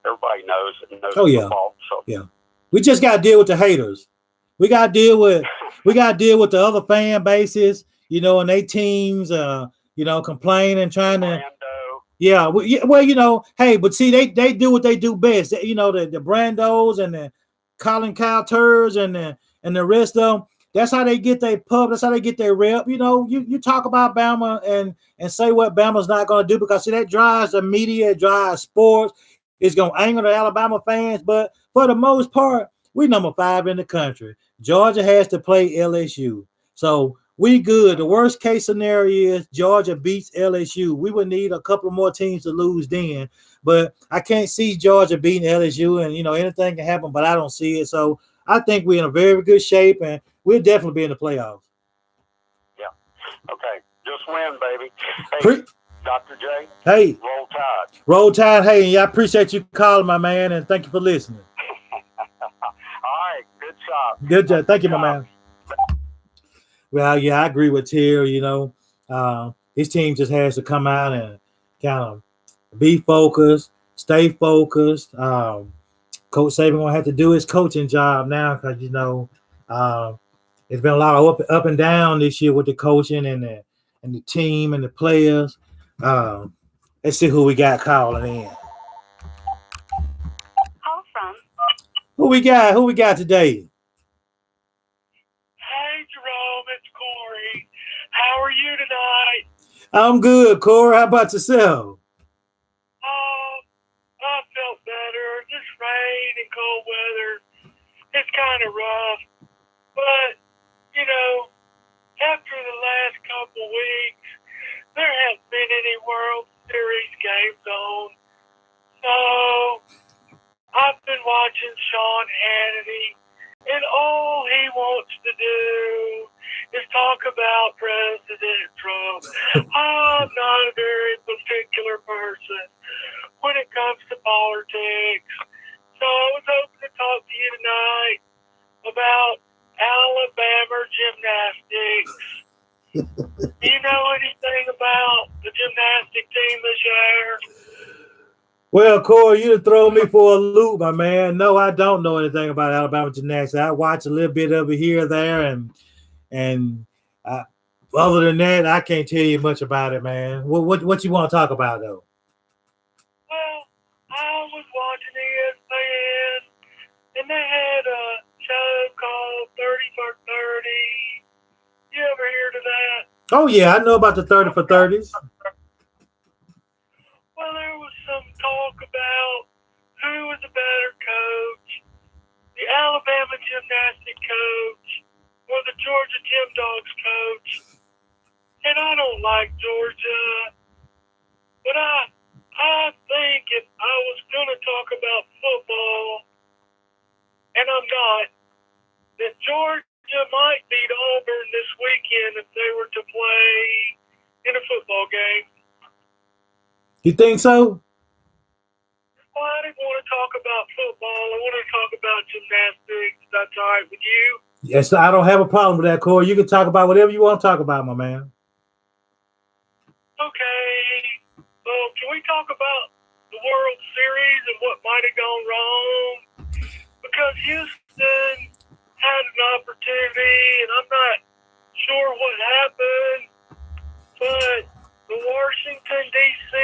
everybody knows it. Football, so. Yeah. We just got to deal with the haters. We got to deal with the other fan bases, and they teams, complaining, trying to. Yeah. Well, hey, but see, they do what they do best. The Brandos and the Colin Cowturds and the rest of them. That's how they get their pub. That's how they get their rep. You talk about Bama and say what Bama's not going to do, because, see, that drives the media, it drives sports. It's going to anger the Alabama fans. But for the most part, we're number 5 in the country. Georgia has to play LSU. So we good. The worst case scenario is Georgia beats LSU. We would need a couple more teams to lose then. But I can't see Georgia beating LSU, and, anything can happen, but I don't see it. So I think we're in a very good shape, and we'll definitely be in the playoffs. Yeah. Okay. Just win, baby. Hey, Dr. J. Hey. Roll Tide. Roll Tide. Hey, I appreciate you calling, my man, and thank you for listening. All right. Good job. Good job. Thank you, my man. Well, yeah, I agree with Terry. His team just has to come out and kind of be focused, stay focused. Coach Saban gonna have to do his coaching job now, because it's been a lot of up and down this year with the coaching and the team and the players. Let's see who we got calling in. Call from. Who we got today? Hey, Jerome, it's Corey. How are you tonight? I'm good, Corey. How about yourself? I felt better. This rain and cold weather, it's kind of rough. But, you know, after the last couple weeks, there hasn't been any World Series games on. So I've been watching Sean Hannity, and all he wants to do is talk about President Trump. I'm not a very particular person when it comes to politics. So I was hoping to talk to you tonight about Alabama gymnastics. Do you know anything about the gymnastic team this year? Well, Corey, you throw me for a loop, my man. No, I don't know anything about Alabama gymnastics. I watch a little bit of it here or there, and other than that, I can't tell you much about it, man. What you want to talk about though? Well, I was watching ESPN, and they had a show called 30 for 30. You ever heard of that? Oh yeah, I know about the 30 for 30s. Well, there was some talk about who was a better coach, the Alabama gymnastic coach or the Georgia Gym Dogs coach. And I don't like Georgia, but I think if I was going to talk about football, and I'm not, that Georgia might beat Auburn this weekend if they were to play in a football game. You think so? Well, I didn't want to talk about football. I want to talk about gymnastics. That's all right with you? Yes, I don't have a problem with that, Corey. You can talk about whatever you want to talk about, my man. Okay. Well, can we talk about the World Series and what might have gone wrong? Because Houston had an opportunity, and I'm not sure what happened, but the Washington, D.C.,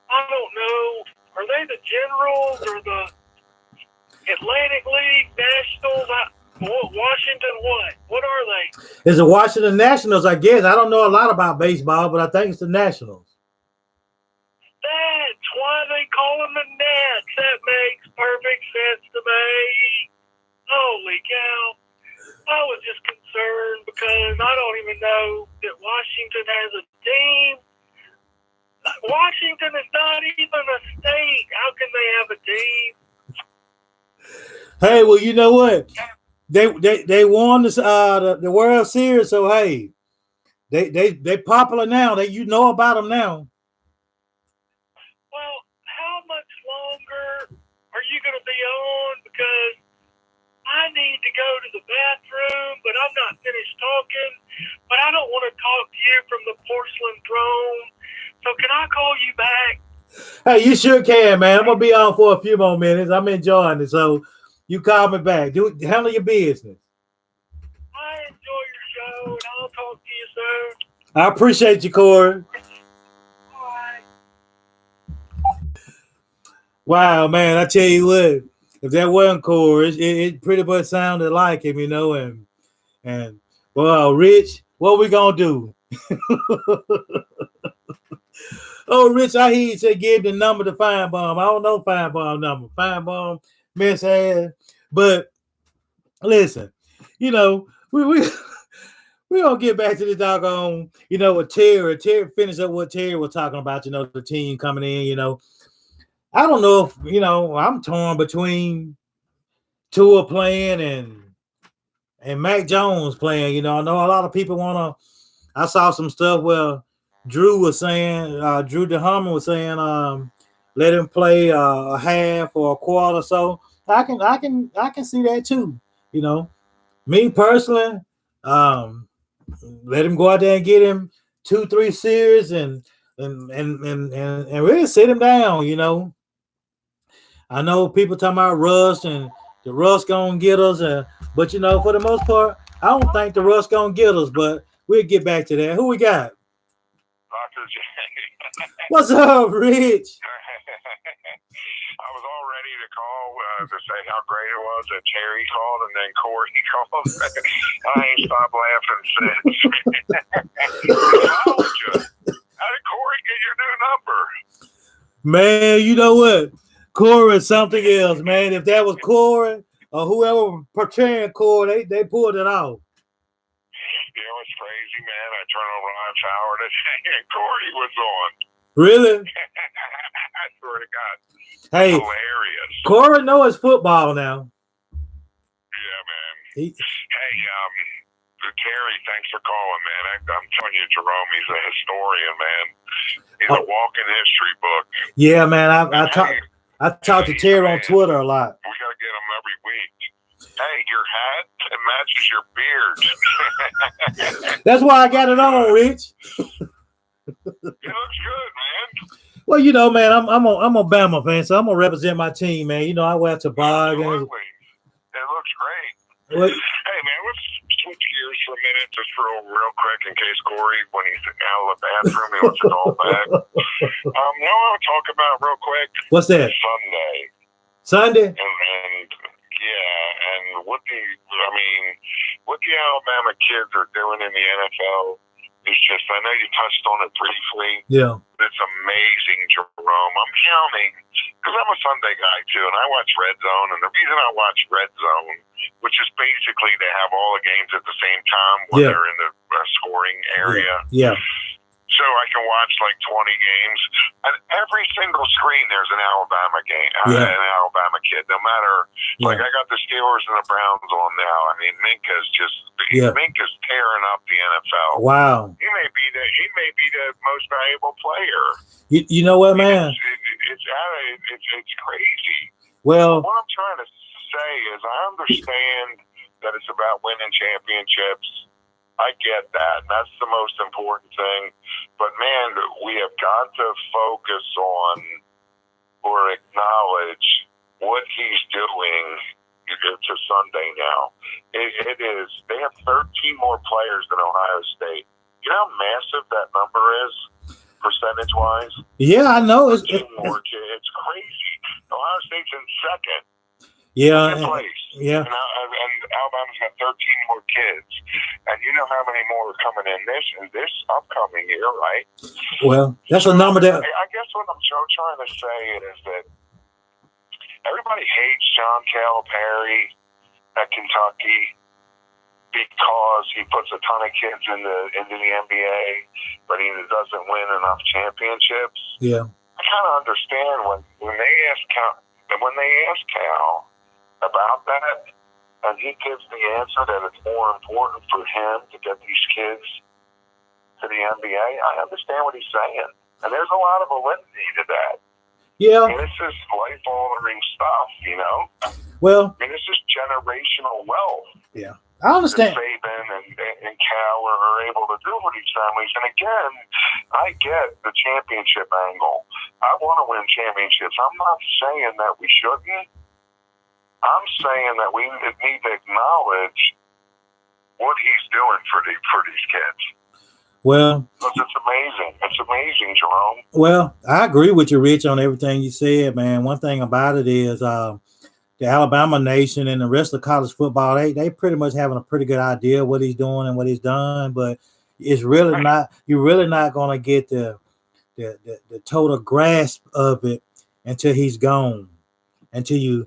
I don't know. Are they the Generals or the Atlantic League Nationals? Washington what? What are they? It's the Washington Nationals, I guess. I don't know a lot about baseball, but I think it's the Nationals. That's why they call them the Nats. That makes perfect sense to me. Holy cow. I was just concerned because I don't even know that Washington has a team. Washington is not even a state. How can they have a team? Hey, well, you know what? They won the World Series, so hey, they popular now. You know about them now. Well, how much longer are you going to be on? Because I need to go to the bathroom, but I'm not finished talking. But I don't want to talk to you from the porcelain throne. So can I call you back? Hey, you sure can, man. I'm gonna be on for a few more minutes. I'm enjoying it, so you call me back. Handle your business. I enjoy your show, and I'll talk to you soon. I appreciate you, Corey. All right. Wow, man, I tell you what, if that wasn't Corey, it pretty much sounded like him, you know, and well, Rich, what we gonna do? Oh, Rich, I hear you say give the number to Feinbaum. I don't know Feinbaum number. Feinbaum, miss ass. But listen, you know, we gonna get back to this doggone, you know, with Terry. Terry finished up what Terry was talking about, you know, the team coming in, you know. I don't know if, you know, I'm torn between Tua playing and Mac Jones playing. You know, I know a lot of people I saw some stuff where Drew was saying, Drew DeHummer was saying, let him play a half or a quarter. So I can see that too. You know, me personally, let him go out there and get him 2-3 series and really sit him down. You know, I know people talking about rust and the rust gonna get us, but you know, for the most part, I don't think the rust gonna get us. But we'll get back to that. Who we got? Dr. J. What's up, Rich? I was all ready to call to say how great it was that Terry called and then Corey called. I ain't stopped laughing since. How did Corey get your new number? Man, you know what? Corey is something else, man. If that was Corey or whoever portraying Corey, they pulled it off. was crazy, man. I turned on Ron Howard and Corey was on. Really? I swear to God. Hey, Hilarious. Corey knows football now. Yeah, man. He- Hey, Terry, thanks for calling, man. I'm telling you, Jerome, he's a historian, man. He's a walking history book. Yeah, man. I talk to Terry on Twitter a lot. We got to get him every week. Hey, your hat, it matches your beard. That's why I got it on, Rich. It looks good, man. Well, you know, man, I'm a Bama fan, so I'm gonna represent my team, man. You know, I wear toboggans. Absolutely. It looks great. What? Hey, man, let's switch gears for a minute, just real quick, in case Corey, when he's out of the bathroom, he wants to call back. You know what I want to talk about real quick? What's that? Sunday. Sunday? And what the Alabama kids are doing in the NFL is just, I know you touched on it briefly. Yeah. It's amazing, Jerome. I'm counting, because I'm a Sunday guy too, and I watch Red Zone, and the reason I watch Red Zone, which is basically they have all the games at the same time when they're in the scoring area. Yeah. So I can watch like 20 games. And every single screen, there's an Alabama game, an Alabama kid. No matter, like I got the Steelers and the Browns on now. I mean, Minka's tearing up the NFL. Wow. He may be the most valuable player. You know what, man? It's crazy. Well, What I'm trying to say is I understand that it's about winning championships. I get that. And that's the most important thing. But, man, we have got to focus on or acknowledge what he's doing to Sunday now. It is. They have 13 more players than Ohio State. You know how massive that number is, percentage-wise? yeah, I know. It's crazy. Ohio State's in second. Yeah. Place. Yeah. And Alabama's got 13 more kids. And you know how many more are coming in this upcoming year, right? Well, that's a number that. I guess what I'm trying to say is that everybody hates John Calipari at Kentucky because he puts a ton of kids into the NBA, but he doesn't win enough championships. Yeah. I kind of understand when they ask Cal about that, and he gives the answer that it's more important for him to get these kids to the NBA. I understand what he's saying, and there's a lot of validity to that. Yeah. I mean, this is life-altering stuff, you know? Well, I mean, this is generational wealth. yeah, I understand. That Saban and Cal are able to do for these families. And again, I get the championship angle. I want to win championships. I'm not saying that we shouldn't. I'm saying that we need to acknowledge what he's doing for these kids. Well, Because it's amazing. It's amazing, Jerome. well, I agree with you, Rich, on everything you said, man. One thing about it is the Alabama nation and the rest of college football, they pretty much having a pretty good idea of what he's doing and what he's done, but it's really not. You're really not going to get the total grasp of it until he's gone. Until you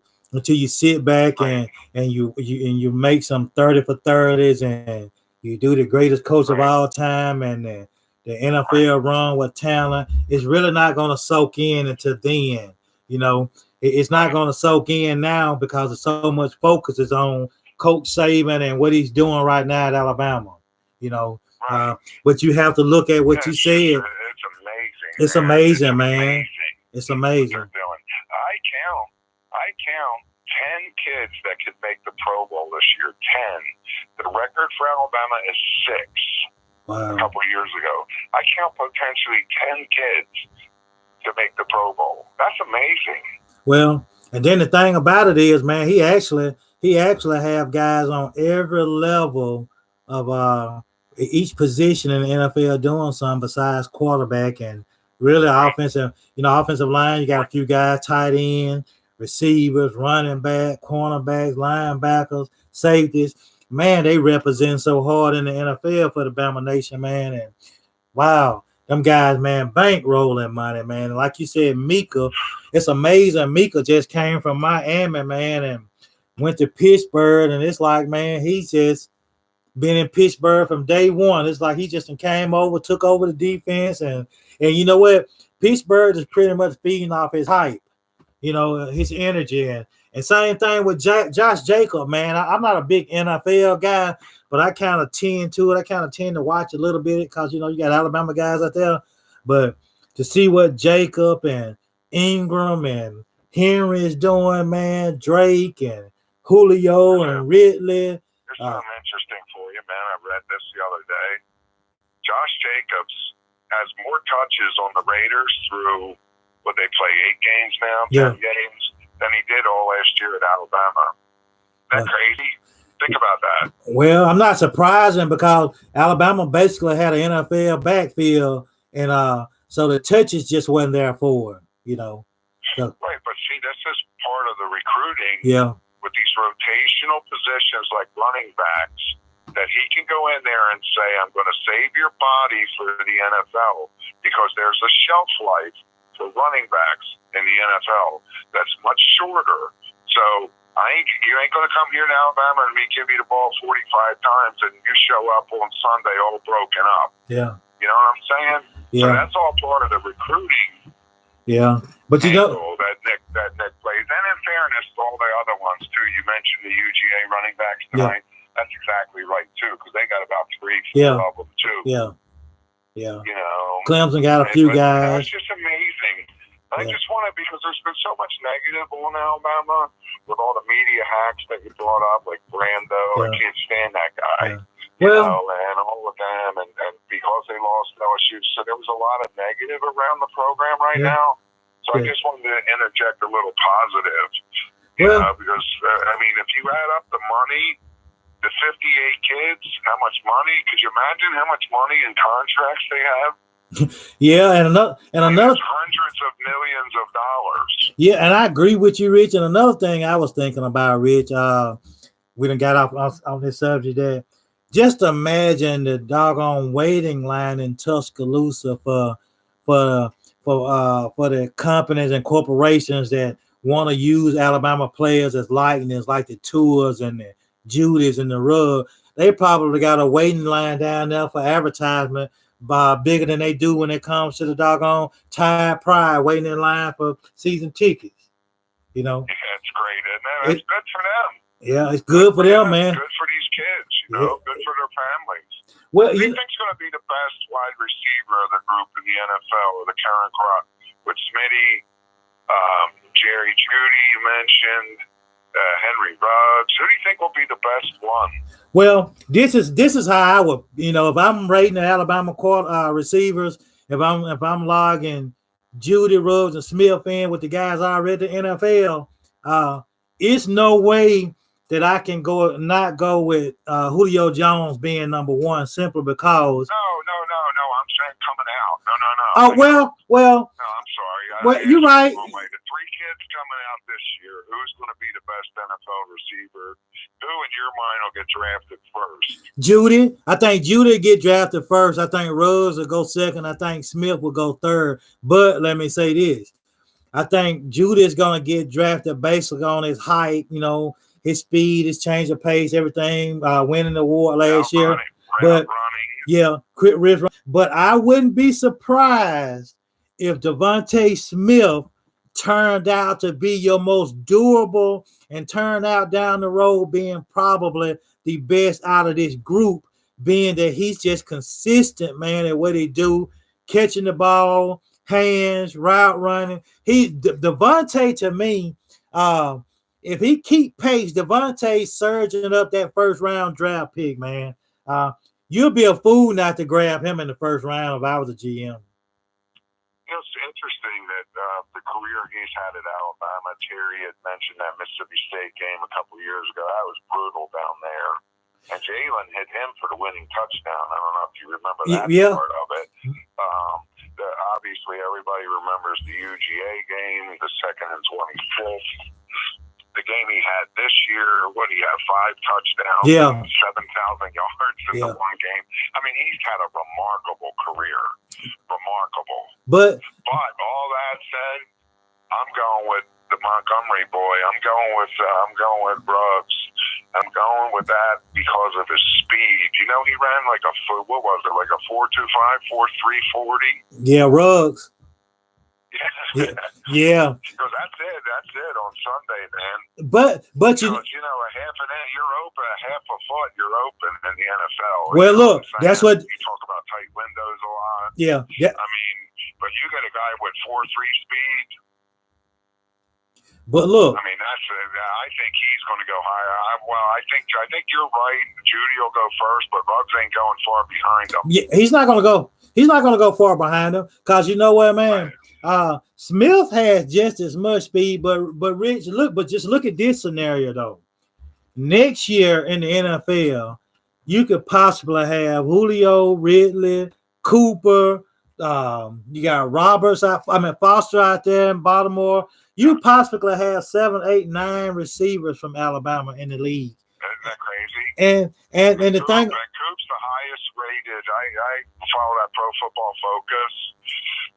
sit back and you make some 30 for 30s and you do the greatest coach of all time and the NFL run with talent. It's really not going to soak in until then. You know, it's not going to soak in now because of so much focus is on Coach Saban and what he's doing right now at Alabama. You know, but you have to look at what you said. It's amazing. It's amazing, man. It's amazing. What they're doing. I count 10 kids that could make the Pro Bowl this year. 10. The record for Alabama is 6. Wow. A couple of years ago. I count potentially 10 kids to make the Pro Bowl. That's amazing. Well, and then the thing about it is, man, he actually have guys on every level of each position in the NFL doing something besides quarterback and really offensive line. You got a few guys, tight end, receivers, running back, cornerbacks, linebackers, safeties. Man, they represent so hard in the NFL for the Bama Nation, man. And wow, them guys, man, bankrolling money, man. And like you said, Mika, it's amazing. Mika just came from Miami, man, and went to Pittsburgh. And it's like, man, he's just been in Pittsburgh from day one. It's like he just came over, took over the defense, and you know what? Pittsburgh is pretty much feeding off his hype, his energy, and same thing with Josh Jacob, man. I'm not a big NFL guy, but I kind of tend to it. I kind of tend to watch a little bit because you got Alabama guys out there, but to see what Jacob and Ingram and Henry is doing, man, Drake and Julio and Ridley. Here's something interesting for you, man. I read this the other day. Josh Jacobs has more touches on the Raiders through what they play 8 games now, 10 games, than he did all last year at Alabama. Isn't that crazy? Think about that. Well, I'm not surprising because Alabama basically had an NFL backfield, and so the touches just wasn't there for him, So, right, but see, this is part of the recruiting. Yeah. With these rotational positions like running backs, that he can go in there and say, I'm going to save your body for the NFL because there's a shelf life for running backs in the NFL that's much shorter. So you ain't going to come here to Alabama and me give you the ball 45 times and you show up on Sunday all broken up. Yeah. You know what I'm saying? Yeah. So that's all part of the recruiting. Yeah. But that Nick plays. And in fairness to all the other ones, too, you mentioned the UGA running backs tonight. Yeah. That's exactly right, too, because they got about 3-4 of them, too. Yeah. Clemson got a few guys. That's just amazing. I just want to, because there's been so much negative on Alabama with all the media hacks that you brought up, like Brando. I can't stand that guy. And all of them, and because they lost LSU. So there was a lot of negative around the program right now. So I just wanted to interject a little positive, because, if you add up the money, the 58 kids, how much money? Could you imagine how much money in contracts they have? And another hundreds of millions of dollars. Yeah, and I agree with you, Rich. And another thing I was thinking about, Rich, we done got off on this subject there. Just imagine the doggone waiting line in Tuscaloosa for the companies and corporations that want to use Alabama players as likeness, like the Tours and the Judys and the Rug. They probably got a waiting line down there for advertisement bigger than they do when it comes to the doggone Tide Pride waiting in line for season tickets. Yeah, it's great, isn't it? It's good for them. Yeah, it's good for them, man. Good for these kids, good for their families. Well, who do you think's going to be the best wide receiver of the group in the NFL or the current crop? With Smitty, Jerry Jeudy, you mentioned, Henry Ruggs. Who do you think will be the best one? Well, this is how I would, if I'm rating the Alabama receivers, if I'm logging Jeudy, Ruggs, and Smith in with the guys already in the NFL, it's no way that I can not go with Julio Jones being number one simply because. No. I'm saying coming out. No. Oh, well. No, I'm sorry. Well, you're right. The 3 kids coming out this year, who's going to be the best NFL receiver? Who in your mind will get drafted first? Jeudy. I think Jeudy will get drafted first. I think Ruggs will go second. I think Smith will go third. But let me say this. I think Jeudy is going to get drafted basically on his height, his speed, his change of pace, everything, winning the award last year. But I wouldn't be surprised if Devontae Smith turned out to be your most durable and turned out down the road being probably the best out of this group, being that he's just consistent, man, at what he do, catching the ball, hands, route running. Devontae, to me, if he keep pace, Devontae surging up that first round draft pick, man. You'll be a fool not to grab him in the first round if I was a GM. It's interesting that the career he's had at Alabama, Terry had mentioned that Mississippi State game a couple of years ago. That was brutal down there. And Jalen hit him for the winning touchdown. I don't know if you remember that part of it. Obviously, everybody remembers the UGA game, the 2nd and 25th. The game he had this year, what he had 5 touchdowns, 7,000 yards in the one game. I mean, he's had a remarkable career. Remarkable. But all that said, I'm going with the Montgomery boy. I'm going with Ruggs. I'm going with that because of his speed. You know, he ran like a 4.25, 4.340. Yeah, Ruggs. Yeah. Yeah. Because that's it on Sunday, man. But you Because, you know, a half an inch, you're open, a half a foot, you're open in the NFL. Well, You know look, what I'm that's saying? what. You talk about tight windows a lot. Yeah. I mean, but you got a guy with 4.3 speed. But look, I mean, I think he's going to go higher. I think you're right. Judy will go first, but Ruggs ain't going far behind him. yeah, he's not gonna go. He's not gonna go far behind him because you know what, man. Smith has just as much speed, but Rich, just look at this scenario though. Next year in the NFL, you could possibly have Julio, Ridley, Cooper. You got Foster out there in Baltimore. You possibly have 7, 8, 9 receivers from Alabama in the league. Isn't that crazy? And the thing. Coop's the highest rated. I follow that Pro Football Focus,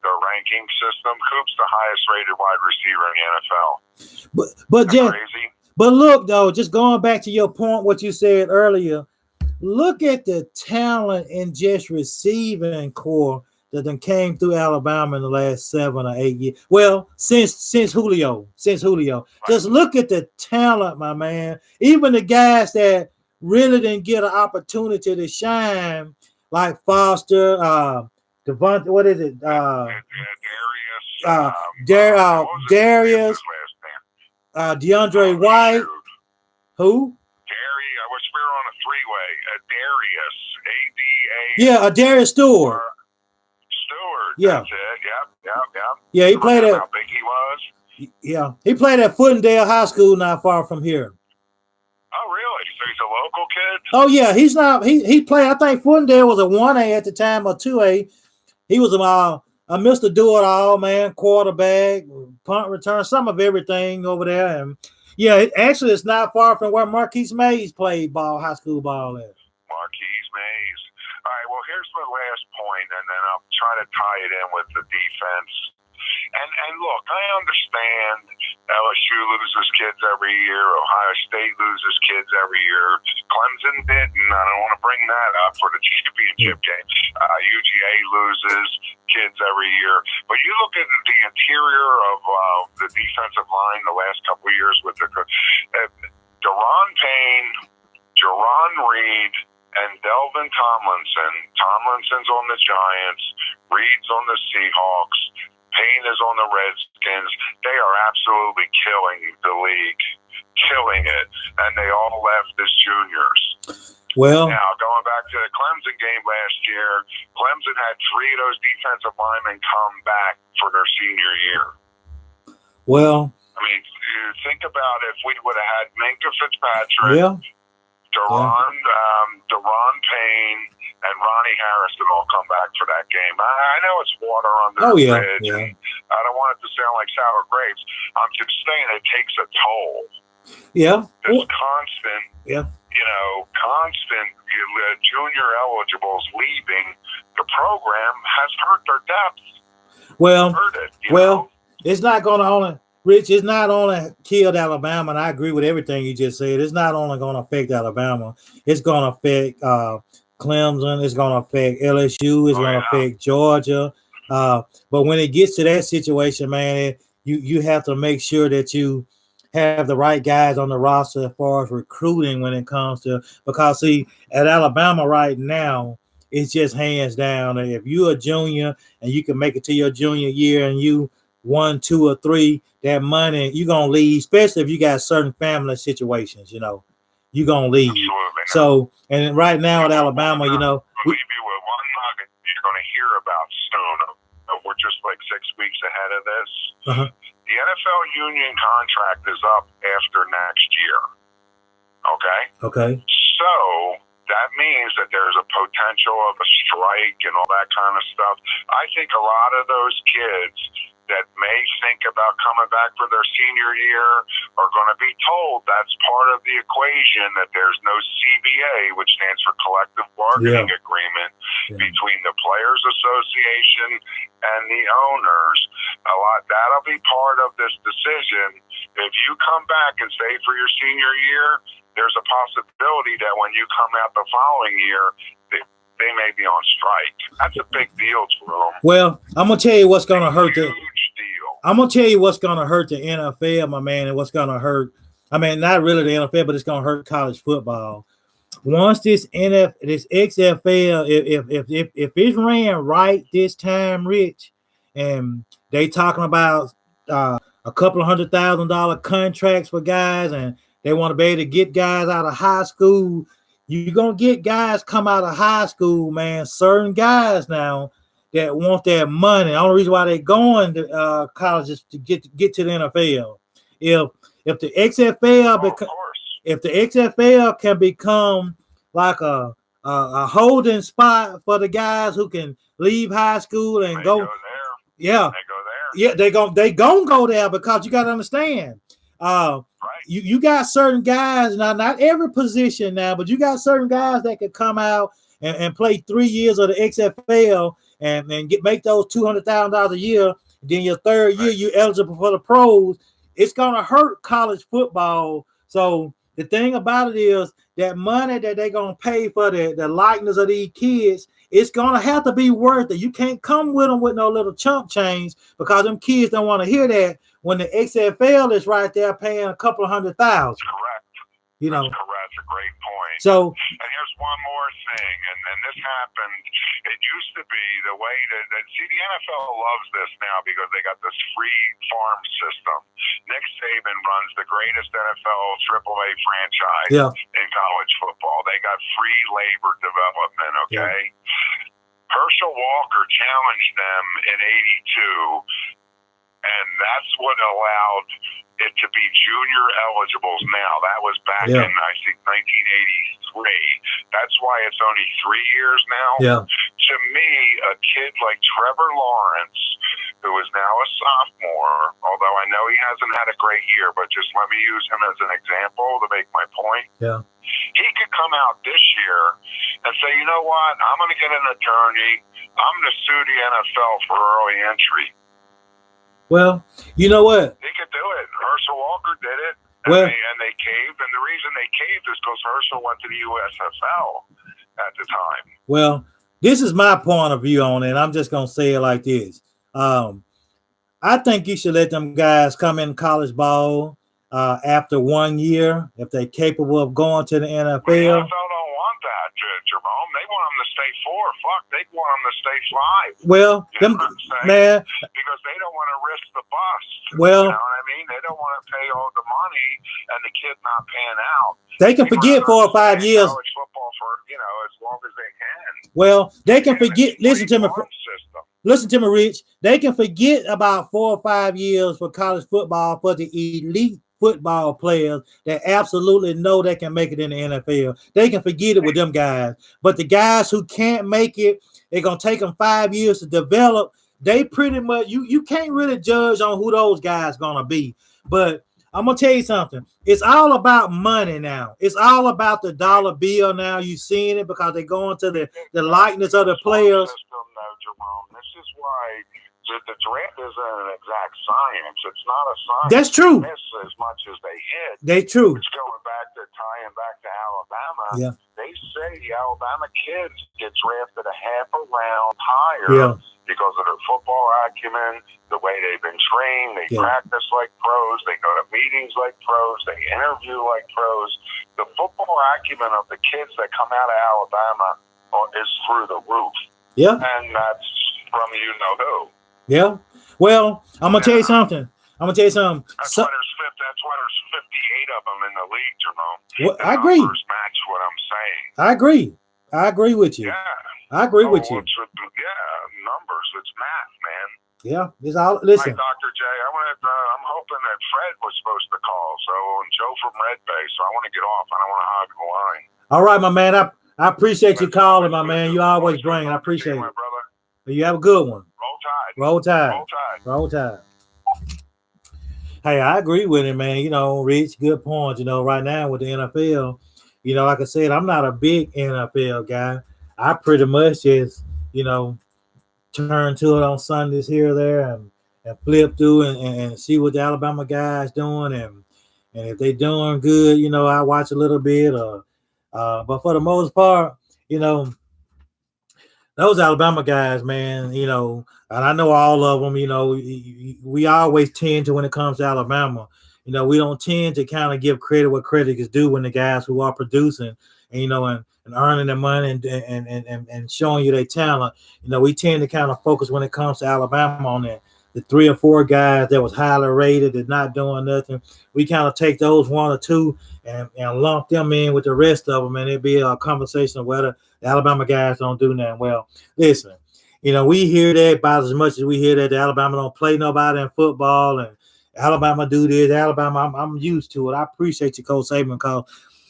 the ranking system. Coop's the highest rated wide receiver in the NFL. But Jeff, crazy. But look though, just going back to your point, what you said earlier. Look at the talent in just receiving core that then came through Alabama in the last 7 or 8 years. Well, since Julio. Right. Just look at the talent, my man. Even the guys that really didn't get an opportunity to shine, like Foster, Devontae, what is it? Darius, DeAndre White. Shoot. Who? Darius. I wish we were on a three-way. Darius. ADA. Yeah, Darius Stewart. Yeah. That's it. Yep. Yeah, he played at. How big he was. Yeah, he played at Footendale High School, not far from here. Oh, really? So he's a local kid? Oh yeah, he's not. He played. I think Footendale was a 1A at the time or 2A. He was a Mr. Do-It-All, man, quarterback, punt return, some of everything over there. And yeah, it's not far from where Marquise Mays played high school ball at. Marquise Mays. All right, well, here's my last point, and then I'll try to tie it in with the defense. And look, I understand LSU loses kids every year. Ohio State loses kids every year. Clemson didn't. I don't want to bring that up for the championship game. UGA loses kids every year. But you look at the interior of the defensive line the last couple of years with Deron Payne, Jerron Reed, and Delvin Tomlinson. Tomlinson's on the Giants. Reed's on the Seahawks. Payne is on the Redskins. They are absolutely killing the league, killing it, and they all left as juniors. Well, now going back to the Clemson game last year, Clemson had 3 of those defensive linemen come back for their senior year. Well, I mean, think about if we would have had Minkah Fitzpatrick, Deron Payne, and Ronnie Harrison all come back for that game. I know it's water under the bridge. Yeah. And I don't want it to sound like sour grapes. I'm just saying it takes a toll. Yeah. This constant, junior eligibles leaving the program has hurt their depth. Well, know? It's not going to only, Rich, it's not only killed Alabama, and I agree with everything you just said. It's not only going to affect Alabama. It's going to affect Clemson, it's going to affect LSU, it's going to affect Georgia. But when it gets to that situation, man, you have to make sure that you have the right guys on the roster as far as recruiting when it comes to, because see, at Alabama right now, it's just hands down. If you're a junior and you can make it to your junior year and you 1, 2, or 3, that money, you're going to leave, especially if you got certain family situations, you're going to leave. Absolutely. So, and right now at Alabama, I'll leave you with one nugget you're going to hear about soon. We're just like 6 weeks ahead of this. Uh-huh. The NFL union contract is up after next year. Okay? So that means that there's a potential of a strike and all that kind of stuff. I think a lot of those kids that may think about coming back for their senior year are going to be told that's part of the equation, that there's no CBA, which stands for Collective Bargaining Agreement, between the Players Association and the owners. That'll be part of this decision. If you come back and stay for your senior year, there's a possibility that when you come out the following year, they may be on strike. That's a big deal to them. Well, I'm gonna tell you what's gonna hurt Huge deal. I'm gonna tell you what's gonna hurt the NFL, my man, and what's gonna hurt. I mean, not really the NFL, but it's gonna hurt college football. Once this XFL, if it's ran right this time, Rich, and they talking about a couple of $100,000 contracts for guys, and they want to be able to get guys out of high school. You're gonna get guys come out of high school, man. Certain guys now that want that money. The only reason why they're going to college is to get to the NFL. If the XFL if the XFL can become like a holding spot for the guys who can leave high school and go there. Yeah, they gonna go there, because you got to understand. You got certain guys now, not every position now, but you got certain guys that can come out and play 3 years of the XFL and make those $200,000 a year. Then your third year, you're eligible for the pros. It's gonna hurt college football. So the thing about it is that money that they're gonna pay for the likeness of these kids, it's gonna have to be worth it. You can't come with them with no little chump change, because them kids don't want to hear that when the XFL is right there paying a couple of $100,000. Correct. You know. That's correct. That's a great point. So, and here's one more thing, and this happened. It used to be the way that see, the NFL loves this now because they got this free farm system. Nick Saban runs the greatest NFL AAA franchise in college football. They got free labor development. Okay. Yeah. Herschel Walker challenged them in '82. And that's what allowed it to be junior eligibles now. That was back in, I think, 1983. That's why it's only 3 years now. Yeah. To me, a kid like Trevor Lawrence, who is now a sophomore, although I know he hasn't had a great year, but just let me use him as an example to make my point. Yeah. He could come out this year and say, you know what, I'm going to get an attorney. I'm going to sue the NFL for early entry. Well, you know what? They could do it. Herschel Walker did it, and they caved. And the reason they caved is because Herschel went to the USFL at the time. Well, this is my point of view on it. I'm just going to say it like this. I think you should let them guys come in college ball after 1 year if they're capable of going to the NFL. Well, the NFL don't want that, Jerome. They want them to stay 4. Fuck, they want them to stay 5. Well, man, because they don't want to risk the bust. Well, you know what I mean? They don't want to pay all the money and the kid not paying out. They can forget 4 or 5 years. College football for as long as they can. Well, they can forget. Listen to me. Listen to me, Rich. They can forget about 4 or 5 years for college football for the elite football players that absolutely know they can make it in the NFL. They can forget it with them guys. But the guys who can't make it, they're going to take them 5 years to develop. They pretty much, you can't really judge on who those guys going to be. But I'm going to tell you something. It's all about money now. It's all about the dollar bill now. You've seen it because they're going to the likeness of the players. This is why the draft isn't an exact science. It's not a science. That's true. They miss as much as they hit. They true. It's tying back to Alabama. Yeah. They say the Alabama kids get drafted a half a round higher because of their football acumen, the way they've been trained. They practice like pros. They go to meetings like pros. They interview like pros. The football acumen of the kids that come out of Alabama is through the roof. Yeah. And that's from who. Yeah. Well, I'm going to tell you something. That's why there's 58 of them in the league, Jerome. Well, I agree. Match what I'm saying. I agree with you. Yeah. I agree with you. Numbers. It's math, man. Yeah. It's all. Listen, Dr. J, I'm hoping that Fred was supposed to call. And Joe from Red Bay. So I want to get off. I don't want to hog the line. All right, my man. I appreciate you calling, my man. You always bring. I appreciate it. My brother. You have a good one. Roll Tide. Roll Tide. Hey, I agree with him, man. Rich, good point. Right now with the NFL, like I said, I'm not a big NFL guy. I pretty much just, turn to it on Sundays here or there and flip through and see what the Alabama guys doing And if they doing good, you know, I watch a little bit. But for the most part, you know, those Alabama guys, man, you know, and I know all of them, you know, we always tend to, when it comes to Alabama, you know, we don't tend to kind of give credit what credit is due when the guys who are producing and, you know, and earning their money and showing you their talent, you know, we tend to kind of focus when it comes to Alabama on that. The 3 or 4 guys that was highly rated that not doing nothing. We kind of take those 1 or 2 and lump them in with the rest of them, and it'd be a conversation of whether the Alabama guys don't do nothing well. Listen, you know, we hear that about as much as we hear that the Alabama don't play nobody in football and Alabama do this. Alabama, I'm used to it. I appreciate you, Coach Saban, because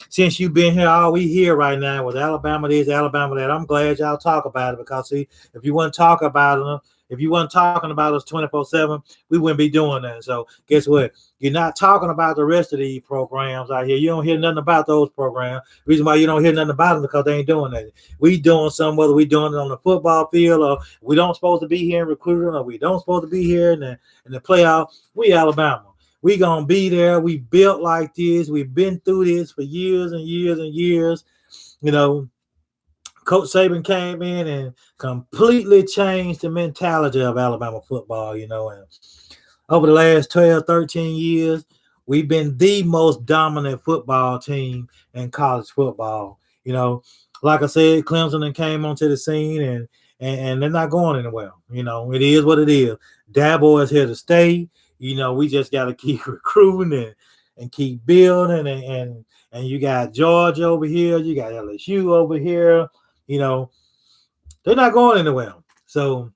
since you've been here, all we hear right now was Alabama this, Alabama that. I'm glad y'all talk about it because, see, if you wouldn't talk about it, if you wasn't talking about us 24/7, we wouldn't be doing that. So guess what? You're not talking about the rest of these programs out here. You don't hear nothing about those programs. The reason why you don't hear nothing about them because they ain't doing that. We doing something, whether we doing it on the football field or we don't supposed to be here in recruiting or we don't supposed to be here in the playoff. We Alabama. We gonna be there. We built like this. We've been through this for years and years and years. You know, Coach Saban came in and completely changed the mentality of Alabama football, you know, and over the last 12, 13 years, we've been the most dominant football team in college football. You know, like I said, Clemson came onto the scene and they're not going anywhere. You know, it is what it is. Dabo is here to stay. You know, we just got to keep recruiting and keep building. And you got Georgia over here. You got LSU over here. You know, they're not going anywhere. So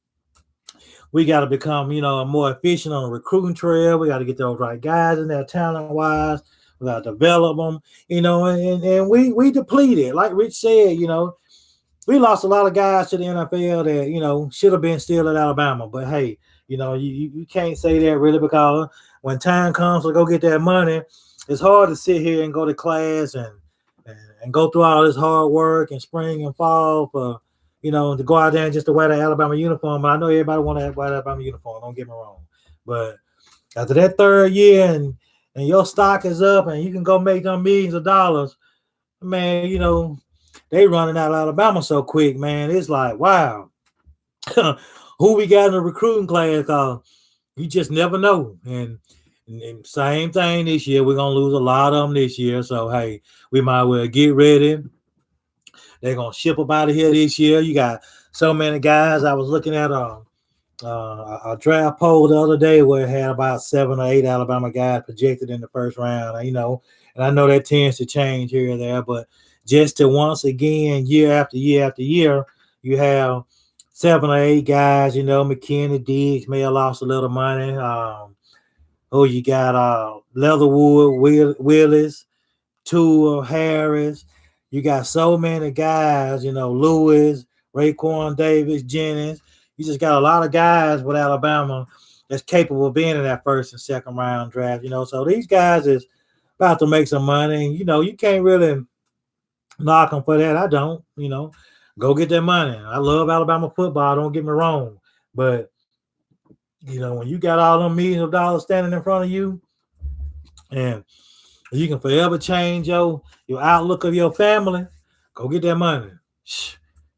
we got to become, you know, more efficient on the recruiting trail. We got to get those right guys in there talent-wise. We got to develop them, you know, and we depleted. Like Rich said, you know, we lost a lot of guys to the NFL that, you know, should have been still at Alabama. But, hey, you know, you can't say that really because when time comes to go get that money, it's hard to sit here and go to class and go through all this hard work in spring and fall for, you know, to go out there and just to wear the Alabama uniform. But I know everybody want to wear the Alabama uniform. Don't get me wrong. But after that third year and your stock is up and you can go make them millions of dollars, man, you know, they running out of Alabama so quick, man. It's like, wow, who we got in the recruiting class? Cause you just never know. And same thing this year. We're gonna lose a lot of them this year. So hey, we might well get ready. They're gonna ship up out of here this year. You got so many guys. I was looking at a draft poll the other day where it had about 7 or 8 Alabama guys projected in the first round. You know, and I know that tends to change here and there, but just to once again, year after year after year, you have 7 or 8 guys. You know, McKinney, Diggs may have lost a little money. You got Leatherwood, Willis, Tua, Harris. You got so many guys, you know, Lewis, Raekwon Davis, Jennings. You just got a lot of guys with Alabama that's capable of being in that first and second round draft, you know. So these guys is about to make some money. And, you know, you can't really knock them for that. I don't, you know. Go get that money. I love Alabama football. Don't get me wrong. But, you know, when you got all them millions of dollars standing in front of you and you can forever change your outlook of your family, go get that money.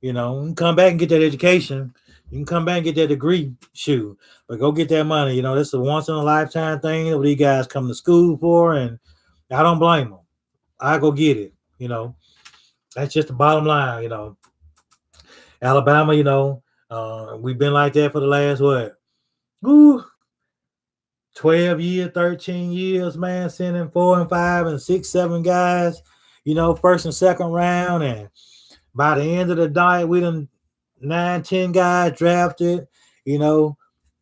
You know, you can come back and get that education. You can come back and get that degree, shoot. But go get that money. You know, this is a once-in-a-lifetime thing that these guys come to school for, and I don't blame them. I go get it, you know. That's just the bottom line, you know. Alabama, you know, we've been like that for the last, 12 years, 13 years, man, sending 4 and 5 and 6, 7 guys, you know, first and second round. And by the end of the night, we done 9, 10 guys drafted, you know,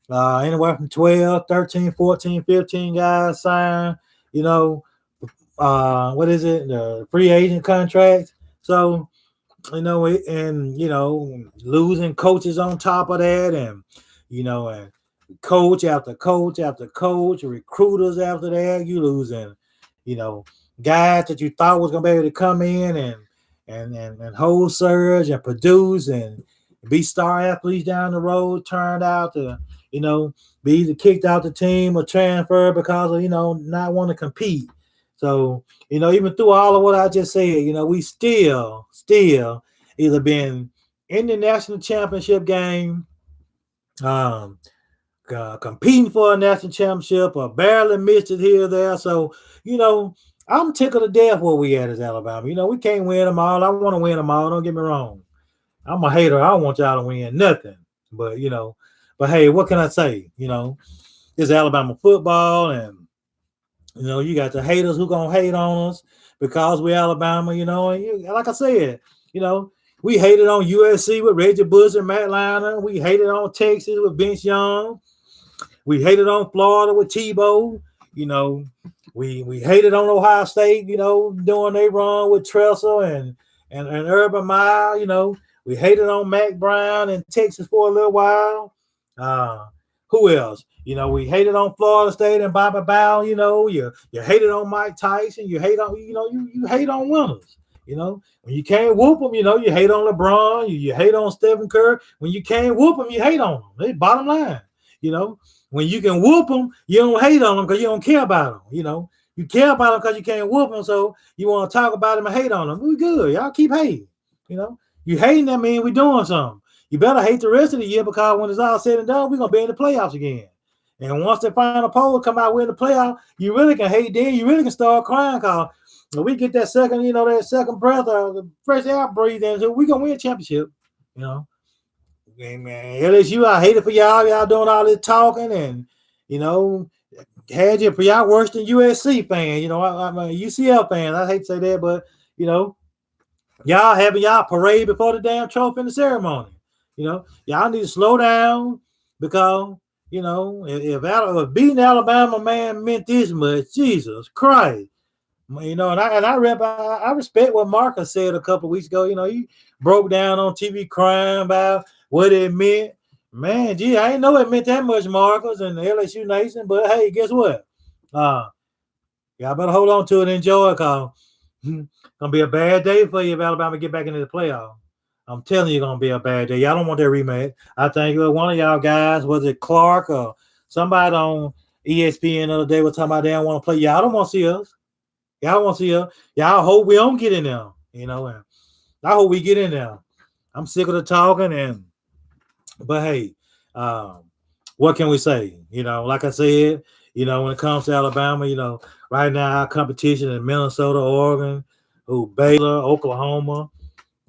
anywhere from 12, 13, 14, 15 guys signed, you know, the free agent contracts. So, you know, and, you know, losing coaches on top of that and, you know, and coach after coach after coach, recruiters after that, you losing, you know, guys that you thought was going to be able to come in and hold surge and produce and be star athletes down the road turned out to, you know, be either kicked out the team or transferred because of, you know, not want to compete. So, even through all of what I just said, we still either been in the national championship game, um, competing for a national championship, or barely missed it here or there. So, I'm tickled to death where we at as Alabama. We can't win them all. I want to win them all. Don't get me wrong. I'm a hater. I don't want y'all to win nothing. But hey, what can I say? It's Alabama football, and you got the haters who gonna hate on us because we Alabama. And like I said, we hated on USC with Reggie Bush and Matt Leinart. We hated on Texas with Vince Young. We hated on Florida with Tebow. We hated on Ohio State. Doing their run with Tressel and Urban Meyer. We hated on Mac Brown in Texas for a little while. Who else? We hated on Florida State and Bobby Bowden. You hated on Mike Tyson. You hate on, you hate on winners. When you can't whoop them, you hate on LeBron. You hate on Stephen Curry. When you can't whoop them, you hate on them. They bottom line. When you can whoop them, you don't hate on them because you don't care about them. You care about them because you can't whoop them, so you want to talk about them and hate on them. We good. Y'all keep hating. You hating that mean we doing something. You better hate the rest of the year because when it's all said and done, we're going to be in the playoffs again. And once the final poll come out, we're in the playoff, you really can hate then. You really can start crying because when we get that second, that second breath or the fresh air breathing, so we're going to win a championship. Man, LSU, I hate it for y'all. Y'all doing all this talking and, had you for y'all worse than USC fan. I'm a UCL fan. I hate to say that, but, y'all having y'all parade before the damn trophy in the ceremony. Y'all need to slow down because, if beating Alabama, man, meant this much, Jesus Christ. And I respect what Marcus said a couple of weeks ago. He broke down on TV crying about what it meant. Man, gee, I didn't know it meant that much, Marcus and the LSU Nation. But hey, guess what? Y'all better hold on to it and enjoy it, because gonna be a bad day for you if Alabama get back into the playoff. I'm telling you, gonna be a bad day. Y'all don't want that rematch. I think one of y'all guys, was it Clark or somebody on ESPN the other day was talking about they don't want to play. Y'all don't want to see us. Y'all want to see us. Y'all hope we don't get in there. And I hope we get in there. I'm sick of the talking, but hey, what can we say? Like I said, when it comes to Alabama, right now our competition is Minnesota, Oregon, Baylor, Oklahoma,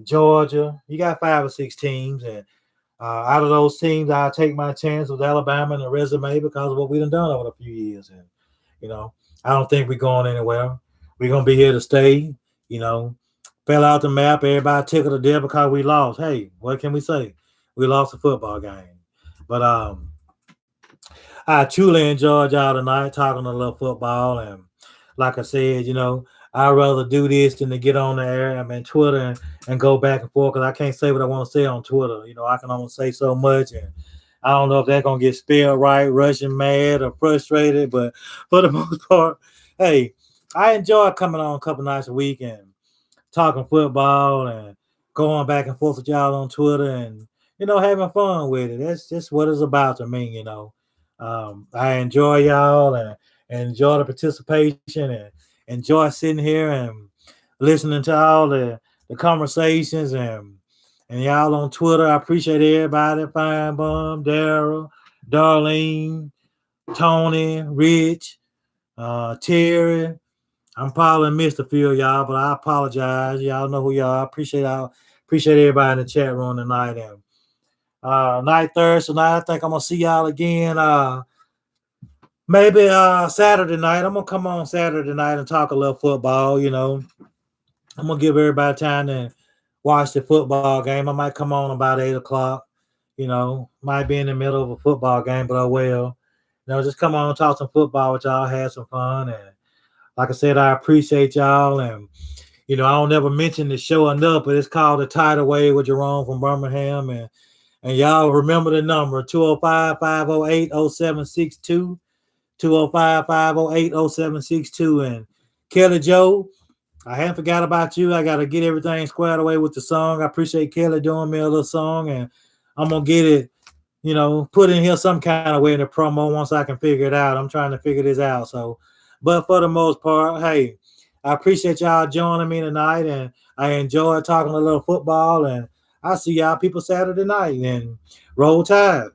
Georgia. You got 5 or 6 teams, and out of those teams, I'll take my chance with Alabama and the resume because of what we've done over a few years. And I don't think we're going anywhere. We're gonna be here to stay. Fell out the map. Everybody tickled to death because we lost. Hey, what can we say? We lost a football game. But I truly enjoyed y'all tonight talking a little football. And like I said, I'd rather do this than to get on the air. Twitter and go back and forth because I can't say what I want to say on Twitter. I can only say so much. And I don't know if they're going to get spelled right, Russian mad or frustrated. But for the most part, hey, I enjoy coming on a couple nights a week and talking football and going back and forth with y'all on Twitter and, having fun with it. That's just what it's about to me, I enjoy y'all and enjoy the participation and enjoy sitting here and listening to all the conversations and y'all on Twitter. I appreciate everybody. Fine Bum, Daryl, Darlene, Tony, Rich, Terry. I'm probably missed a few of y'all, but I apologize. Y'all know who y'all are. Appreciate everybody in the chat room tonight. And night Thursday night, I think I'm gonna see y'all again. Maybe Saturday night. I'm gonna come on Saturday night and talk a little football. I'm gonna give everybody time to watch the football game. I might come on about 8:00. Might be in the middle of a football game, but I will. Just come on and talk some football with y'all, have some fun. And like I said, I appreciate y'all. And I don't ever mention the show enough, but it's called The Tidal Wave with Jerome from Birmingham. And y'all remember the number 205-508-0762. 205-508-0762. And Kelly Joe, I haven't forgot about you. I got to get everything squared away with the song. I appreciate Kelly doing me a little song, and I'm going to get it, put in here some kind of way in the promo once I can figure it out. I'm trying to figure this out. So But for the most part, hey, I appreciate y'all joining me tonight, and I enjoyed talking a little football. And I'll see y'all people Saturday night. And roll Tide.